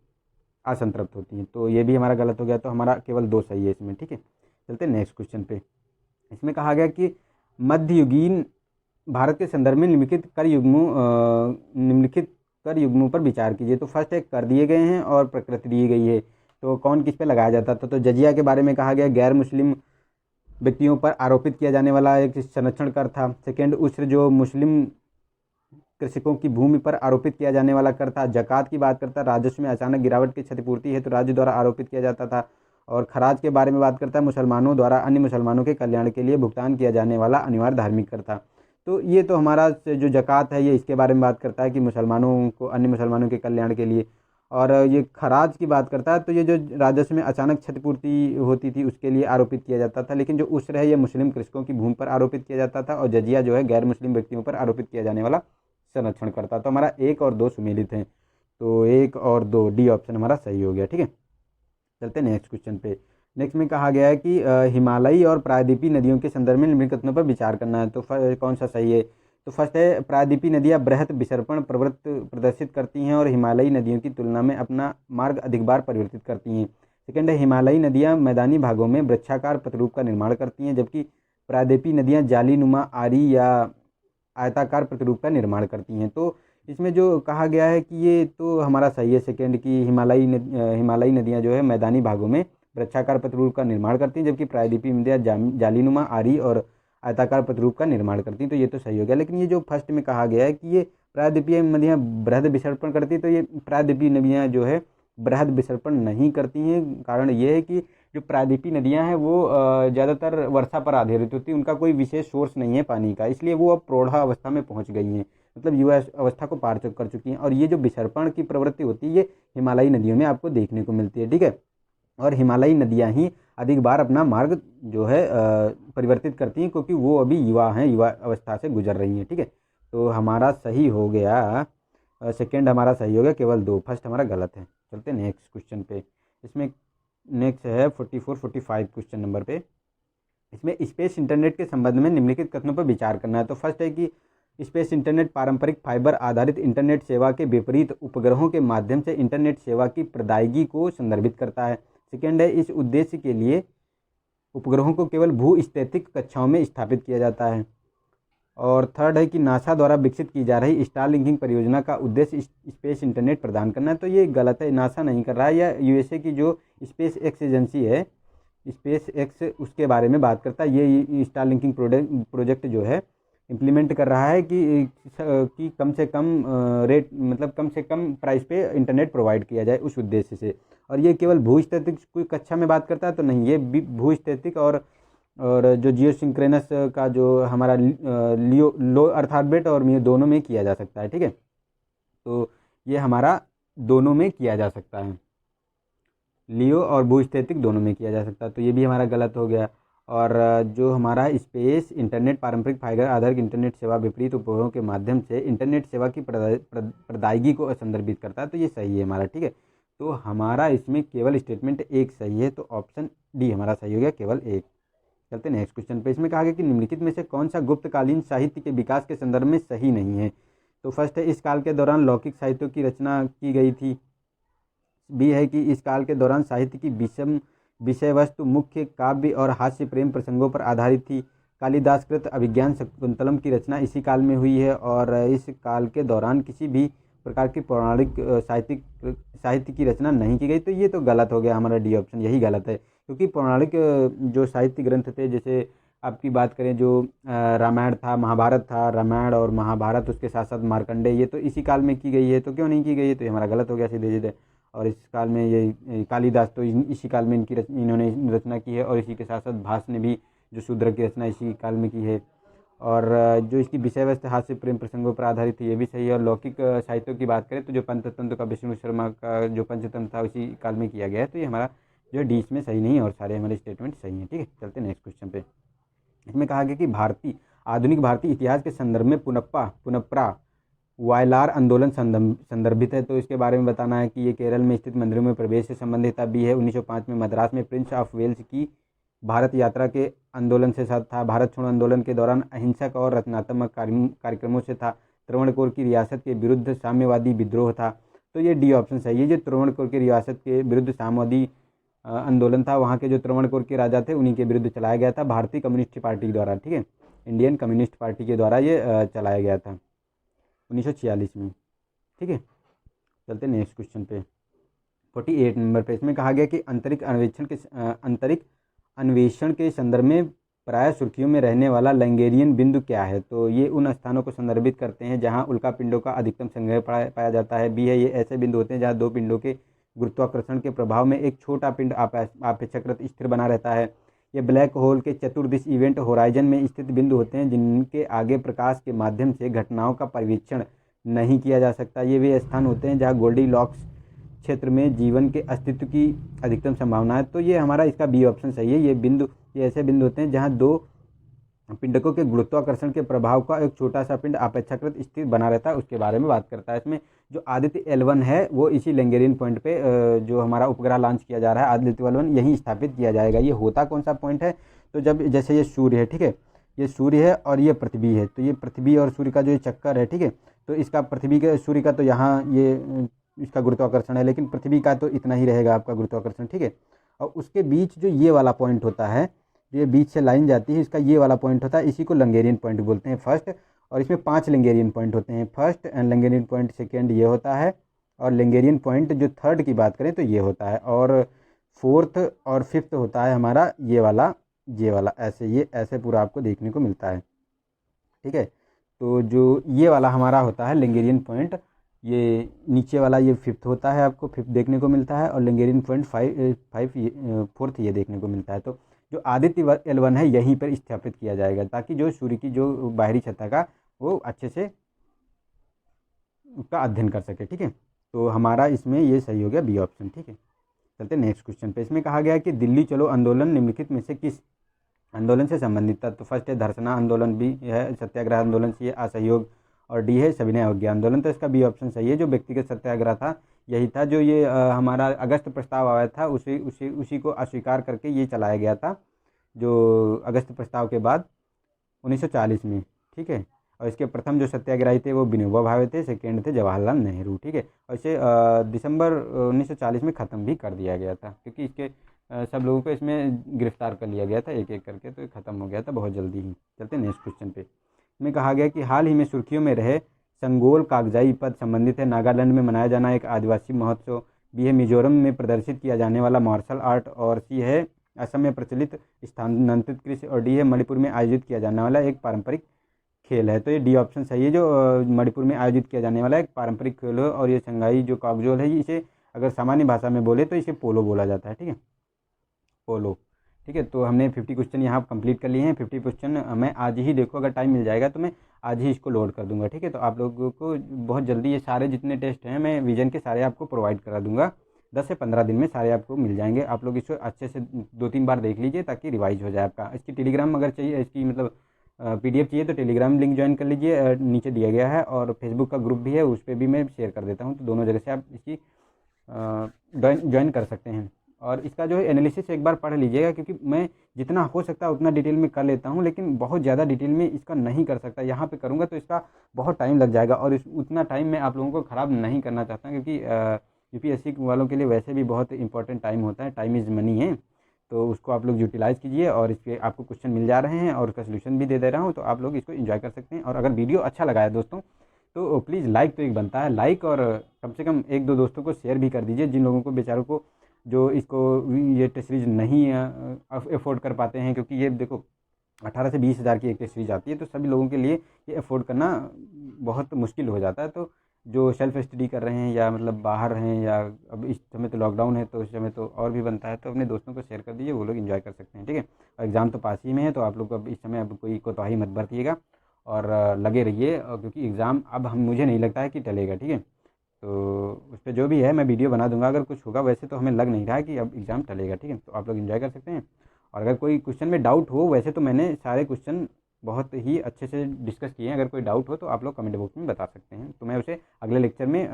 Speaker 1: असंतृप्त होती हैं। तो ये भी हमारा गलत हो गया, तो हमारा केवल 2 सही है इसमें। ठीक है, चलते नेक्स्ट क्वेश्चन पे। इसमें कहा गया कि मध्ययुगीन भारत के संदर्भ में निम्नलिखित कर युग्मों पर विचार कीजिए। तो फर्स्ट है, कर दिए गए हैं और प्रकृति दी गई है। तो कौन किस पे लगाया जाता था, तो जजिया के बारे में कहा गया गैर मुस्लिम व्यक्तियों पर आरोपित किया जाने वाला एक संरक्षण कर था। सेकेंड, उस्र जो मुस्लिम कृषकों की भूमि पर आरोपित किया जाने वाला कर था। जकात की बात करता है, राजस्व में अचानक गिरावट की क्षतिपूर्ति है तो राज्य द्वारा आरोपित किया जाता था। और खराज के बारे में बात करता है, मुसलमानों द्वारा अन्य मुसलमानों के कल्याण के लिए भुगतान किया जाने वाला अनिवार्य धार्मिक कर था। तो ये तो हमारा जो जकात है ये इसके बारे में बात करता है कि मुसलमानों को अन्य मुसलमानों के कल्याण के लिए। और ये खराज की बात करता है तो ये जो राजस्व में अचानक क्षतिपूर्ति होती थी उसके लिए आरोपित किया जाता था। लेकिन जो उस्र है ये मुस्लिम कृषकों की भूमि पर आरोपित किया जाता था, और जजिया जो है गैर मुस्लिम व्यक्तियों पर आरोपित किया जाने वाला संरक्षण करता। तो हमारा 1 और 2 सुमेलित हैं, तो 1 और 2 डी ऑप्शन हमारा सही हो गया। ठीक है, चलते नेक्स्ट क्वेश्चन पे। नेक्स्ट में कहा गया है कि हिमालयी और प्रायद्वीपीय नदियों के संदर्भ में निम्नलिखित कथनों पर विचार करना है। तो कौन सा सही है, तो फर्स्ट है प्रायद्वीपीय नदियाँ बृहत विसर्पण प्रवृत्ति प्रदर्शित करती हैं और हिमालयी नदियों की तुलना में अपना मार्ग अधिक बार परिवर्तित करती हैं। सेकेंड है हिमालयी नदियाँ मैदानी भागों में वृक्षाकार प्रतिरूप का निर्माण करती हैं, जबकि प्रायद्वीपीय नदियाँ जालीनुमा आरी या आयताकार प्रतिरूप का निर्माण करती हैं। तो इसमें जो कहा गया है कि ये तो हमारा सही है सेकेंड की हिमालयी नदियाँ जो है मैदानी भागों में वृक्षाकार प्रतिरूप का निर्माण करती हैं, जबकि प्रायद्वीपीय नदियाँ जालीनुमा आरी और आयताकार प्रतिरूप का निर्माण करती हैं। तो ये तो सही हो गया। लेकिन ये जो फर्स्ट में कहा गया है कि ये प्रायद्वीपीय नदियाँ बृहद विसर्पण करती है, तो ये प्रायद्वीपीय नदियाँ जो है बृहद विसर्पण नहीं करती हैं। कारण ये है कि जो प्रायद्वीपीय नदियाँ हैं वो ज़्यादातर वर्षा पर आधारित होती है, उनका कोई विशेष सोर्स नहीं है पानी का, इसलिए वो अब प्रौढ़ा अवस्था में पहुँच गई हैं, मतलब युवा अवस्था को पार कर चुकी हैं। और ये जो विसर्पण की प्रवृत्ति होती है ये हिमालयी नदियों में आपको देखने को मिलती है। ठीक है, और हिमालयी नदियाँ ही अधिक बार अपना मार्ग जो है परिवर्तित करती हैं, क्योंकि वो अभी युवा हैं, युवा अवस्था से गुजर रही हैं। ठीक है, तो हमारा सही हो गया सेकेंड, हमारा सही हो गया, केवल 2, फर्स्ट हमारा गलत है। चलते नेक्स्ट क्वेश्चन पे। इसमें नेक्स्ट है 44-45 क्वेश्चन नंबर पे। इसमें स्पेस इंटरनेट के संबंध में निम्नलिखित कथनों पर विचार करना है। तो फर्स्ट है कि स्पेस इंटरनेट पारंपरिक फाइबर आधारित इंटरनेट सेवा के विपरीत उपग्रहों के माध्यम से इंटरनेट सेवा की प्रदायगी को संदर्भित करता है। सेकेंड है इस उद्देश्य के लिए उपग्रहों को केवल भूस्थैतिक कक्षाओं में स्थापित किया जाता है। और थर्ड है कि नासा द्वारा विकसित की जा रही स्टारलिंकिंग परियोजना का उद्देश्य स्पेस इंटरनेट प्रदान करना है। तो ये गलत है, नासा नहीं कर रहा है, या यूएसए की जो स्पेस एक्स एजेंसी है स्पेस एक्स उसके बारे में बात करता है। ये स्टारलिंकिंग प्रोजेक्ट जो है इम्प्लीमेंट कर रहा है कि कम से कम रेट मतलब कम से कम प्राइस पे इंटरनेट प्रोवाइड किया जाए उस उद्देश्य से। और ये केवल भूस्थैतिक कोई कक्षा में बात करता है तो नहीं, ये भूस्थैतिक और जो जियो सिंक्रोनस का जो हमारा लियो लो अर्थ ऑर्बिट और ये दोनों में किया जा सकता है। ठीक है, तो ये हमारा दोनों में किया जा सकता है, लियो और भूस्थैतिक दोनों में किया जा सकता है, तो ये भी हमारा गलत हो गया। और जो हमारा स्पेस इंटरनेट पारंपरिक फाइबर आधारित इंटरनेट सेवा विपरीत उपग्रहों के माध्यम से इंटरनेट सेवा की प्रदायगी को संदर्भित करता है, तो ये सही है हमारा। ठीक है, तो हमारा इसमें केवल स्टेटमेंट 1 सही है, तो ऑप्शन डी हमारा सही हो गया, केवल 1। चलते नेक्स्ट क्वेश्चन पे। इसमें कहा गया कि निम्नलिखित में से कौन सा गुप्तकालीन साहित्य के विकास के संदर्भ में सही नहीं है। तो फर्स्ट है इस काल के दौरान लौकिक साहित्यों की रचना की गई थी। बी है कि इस काल के दौरान साहित्य की विषम विषय वस्तु मुख्य काव्य और हास्य प्रेम प्रसंगों पर आधारित थी। कालिदास कृत अभिज्ञान शकुंतलम की रचना इसी काल में हुई है। और इस काल के दौरान किसी भी प्रकार की पौराणिक साहित्य की रचना नहीं की गई। तो ये तो गलत हो गया, हमारा डी ऑप्शन यही गलत है, क्योंकि पौराणिक जो साहित्य ग्रंथ थे, जैसे आपकी बात करें जो रामायण था, महाभारत था, रामायण और महाभारत, उसके साथ साथ मार्कंडेय, ये तो इसी काल में की गई है, तो क्यों नहीं की गई है, तो ये हमारा गलत हो गया सीधे सीधे। और इस काल में ये कालिदास तो इसी काल में इन्होंने रचना की है, और इसी के साथ साथ भास ने भी जो शूद्र की रचना इसी काल में की है। और जो इसकी विषय वस्तु हास्य प्रेम प्रसंगों पर आधारित है, ये भी सही है। और लौकिक साहित्यों की बात करें तो जो पंचतंत्र का विष्णु शर्मा का जो पंचतंत्र था उसी काल में किया गया है, तो ये हमारा जो डी इसमें सही नहीं है, और सारे हमारे स्टेटमेंट सही हैं। ठीक है, चलते नेक्स्ट क्वेश्चन पे। इसमें कहा गया कि आधुनिक भारतीय इतिहास के संदर्भ में पुनप्रा वायलार आंदोलन संदर्भित है। तो इसके बारे में बताना है कि ये केरल में स्थित मंदिरों में प्रवेश से संबंधित था। बी है 1905 में मद्रास में प्रिंस ऑफ वेल्स की भारत यात्रा के आंदोलन से साथ था। भारत छोड़ो आंदोलन के दौरान अहिंसक और रचनात्मक कार्यक्रमों से था। त्रावणकोर की रियासत के विरुद्ध साम्यवादी विद्रोह था। तो ये डी ऑप्शन सही है। जो त्रावणकोर की रियासत के विरुद्ध साम्यवादी आंदोलन था, वहाँ के जो त्रावणकोर के राजा थे उन्हीं के विरुद्ध चलाया गया था भारतीय कम्युनिस्ट पार्टी के द्वारा। ठीक है, इंडियन कम्युनिस्ट पार्टी के द्वारा ये चलाया गया था 1946 में। ठीक है, चलते नेक्स्ट क्वेश्चन पे। 48 नंबर पे इसमें कहा गया कि अंतरिक्ष अन्वेषण के संदर्भ में प्राय सुर्खियों में रहने वाला लैंगेरियन बिंदु क्या है। तो ये उन स्थानों को संदर्भित करते हैं जहां उल्का पिंडों का अधिकतम संग्रह पाया जाता है। बी है, ये ऐसे बिंदु होते हैं जहां दो पिंडों के गुरुत्वाकर्षण के प्रभाव में एक छोटा पिंड अपेक्षाकृत स्थिर बना रहता है। ये ब्लैक होल के चतुर्दिश इवेंट होराइजन में स्थित बिंदु होते हैं जिनके आगे प्रकाश के माध्यम से घटनाओं का पर्यवेक्षण नहीं किया जा सकता। ये वे स्थान होते हैं जहाँ गोल्डी लॉक्स क्षेत्र में जीवन के अस्तित्व की अधिकतम संभावना है। तो ये हमारा इसका बी ऑप्शन सही है। ये ऐसे बिंदु होते हैं जहाँ दो पिंडकों के गुरुत्वाकर्षण के प्रभाव का एक छोटा सा पिंड अपेक्षाकृत स्थिर बना रहता है, उसके बारे में बात करता है। इसमें जो आदित्य L1 है वो इसी लैंगेरियन पॉइंट पे जो हमारा उपग्रह लॉन्च किया जा रहा है आदित्य L1 यहीं स्थापित किया जाएगा। ये होता कौन सा पॉइंट है, तो जब जैसे ये सूर्य है, ठीक है, ये सूर्य है और ये पृथ्वी है, तो ये पृथ्वी और सूर्य का जो ये चक्कर है, ठीक है, तो इसका पृथ्वी के सूर्य का तो यहाँ ये इसका गुरुत्वाकर्षण है, लेकिन पृथ्वी का तो इतना ही रहेगा आपका गुरुत्वाकर्षण, ठीक है। और उसके बीच जो ये वाला पॉइंट होता है, जो ये बीच से लाइन जाती है, इसका ये वाला पॉइंट होता है, इसी को लैंगेरियन पॉइंट बोलते हैं फर्स्ट। और इसमें 5 लैंगेरियन पॉइंट होते हैं। फर्स्ट एंड लैंगेरियन पॉइंट सेकेंड ये होता है, और लैंगेरियन पॉइंट जो थर्ड की बात करें तो ये होता है, और फोर्थ और फिफ्थ होता है हमारा ये वाला ऐसे, ये ऐसे पूरा आपको देखने को मिलता है, ठीक है। तो जो ये वाला हमारा होता है लैंगेरियन पॉइंट, ये नीचे वाला ये फिफ्थ होता है, आपको फिफ्थ देखने को मिलता है, और लैंगेरियन पॉइंट फोर्थ ये देखने को मिलता है। तो जो आदित्य L1 है यहीं पर स्थापित किया जाएगा ताकि जो सूर्य की जो बाहरी सतह का वो अच्छे से उसका अध्ययन कर सके, ठीक है। तो हमारा इसमें ये सही हो गया बी ऑप्शन, ठीक है। चलते नेक्स्ट क्वेश्चन पे। इसमें कहा गया है कि दिल्ली चलो आंदोलन निम्नलिखित में से किस आंदोलन से संबंधित था। तो फर्स्ट है धरसना आंदोलन, बी है सत्याग्रह आंदोलन, सी है असहयोग, और डी है सविनय अवज्ञा आंदोलन। तो इसका बी ऑप्शन सही है। जो व्यक्तिगत सत्याग्रह था यही था, जो ये हमारा अगस्त प्रस्ताव आया था उसी को अस्वीकार करके ये चलाया गया था, जो अगस्त प्रस्ताव के बाद 1940 में, ठीक है। और इसके प्रथम जो सत्याग्रही थे वो विनोबा भावे थे, सेकेंड थे जवाहरलाल नेहरू, ठीक है। और इसे दिसंबर 1940 में ख़त्म भी कर दिया गया था, क्योंकि इसके सब लोगों को इसमें गिरफ्तार कर लिया गया था एक एक करके, तो ये ख़त्म हो गया था बहुत जल्दी ही। चलते नेक्स्ट क्वेश्चन पे। में कहा गया कि हाल ही में सुर्खियों में रहे संगोल कागजाई पद संबंधित है नागालैंड में मनाया जाना एक आदिवासी महोत्सव, बी है मिजोरम में प्रदर्शित किया जाने वाला मार्शल आर्ट, और सी है असम में प्रचलित स्थानांतरित कृषि, और डी है मणिपुर में आयोजित किया जाने वाला एक पारंपरिक खेल है। तो ये डी ऑप्शन सही है। जो मणिपुर में आयोजित किया जाने वाला एक पारंपरिक खेल है, और ये संगाई जो कागजोल है, इसे अगर सामान्य भाषा में बोले तो इसे पोलो बोला जाता है, ठीक है, पोलो, ठीक है। तो हमने 50 क्वेश्चन यहाँ कंप्लीट कर लिए हैं। 50 क्वेश्चन मैं आज ही, देखो अगर टाइम मिल जाएगा तो मैं आज ही इसको लोड कर दूंगा, ठीक है। तो आप लोगों को बहुत जल्दी ये सारे जितने टेस्ट हैं मैं विजन के सारे आपको प्रोवाइड करा दूंगा। 10 से 15 दिन में सारे आपको मिल जाएंगे। आप लोग इसको अच्छे से 2-3 बार देख लीजिए ताकि रिवाइज हो जाए आपका। इसकी टेलीग्राम अगर चाहिए, इसकी मतलब PDF चाहिए तो टेलीग्राम लिंक ज्वाइन कर लीजिए, नीचे दिया गया है, और फेसबुक का ग्रुप भी है, उस पर भी मैं शेयर कर देता हूँ। तो दोनों जगह से आप इसकी ज्वाइन कर सकते हैं। और इसका जो है एनालिसिस एक बार पढ़ लीजिएगा, क्योंकि मैं जितना हो सकता है उतना डिटेल में कर लेता हूँ, लेकिन बहुत ज़्यादा डिटेल में इसका नहीं कर सकता। यहाँ पे करूँगा तो इसका बहुत टाइम लग जाएगा, और उतना टाइम मैं आप लोगों को ख़राब नहीं करना चाहता, क्योंकि UPSC वालों के लिए वैसे भी बहुत इंपॉर्टेंट टाइम होता है, टाइम इज़ मनी है। तो उसको आप लोग यूटिलाइज़ कीजिए, और इसके आपको क्वेश्चन मिल जा रहे हैं और उसका सोल्यूशन भी दे रहा हूँ, तो आप लोग इसको एंजॉय कर सकते हैं। और अगर वीडियो अच्छा लगा है दोस्तों तो प्लीज़ लाइक तो एक बनता है, लाइक, और कम से कम 1-2 दोस्तों को शेयर भी कर दीजिए, जिन लोगों को बेचारों को जो इसको ये टेस्ट सीरीज़ नहीं अफोर्ड कर पाते हैं, क्योंकि ये देखो 18 से 20 हज़ार की एक टेस्ट सीरीज़ आती है, तो सभी लोगों के लिए ये अफोर्ड करना बहुत मुश्किल हो जाता है। तो जो सेल्फ स्टडी कर रहे हैं या मतलब बाहर हैं, या अब इस समय तो लॉकडाउन है तो इस समय तो और भी बनता है, तो अपने दोस्तों को शेयर कर दीजिए, वो लोग एंजॉय कर सकते हैं, ठीक है। और एग्ज़ाम तो पास ही में है, तो आप लोग अब इस समय अब कोई कोताही मत बरतिएगा, और लगे रहिए, क्योंकि एग्ज़ाम अब मुझे नहीं लगता है कि टलेगा, ठीक है। तो उस पर जो भी है मैं वीडियो बना दूंगा अगर कुछ होगा, वैसे तो हमें लग नहीं रहा है कि अब एग्ज़ाम टलेगा, ठीक है। तो आप लोग एंजॉय कर सकते हैं। और अगर कोई क्वेश्चन में डाउट हो, वैसे तो मैंने सारे क्वेश्चन बहुत ही अच्छे से डिस्कस किए हैं, अगर कोई डाउट हो तो आप लोग कमेंट बॉक्स में बता सकते हैं, तो मैं उसे अगले लेक्चर में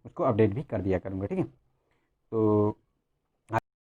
Speaker 1: उसको अपडेट भी कर दिया करूँगा, ठीक है। तो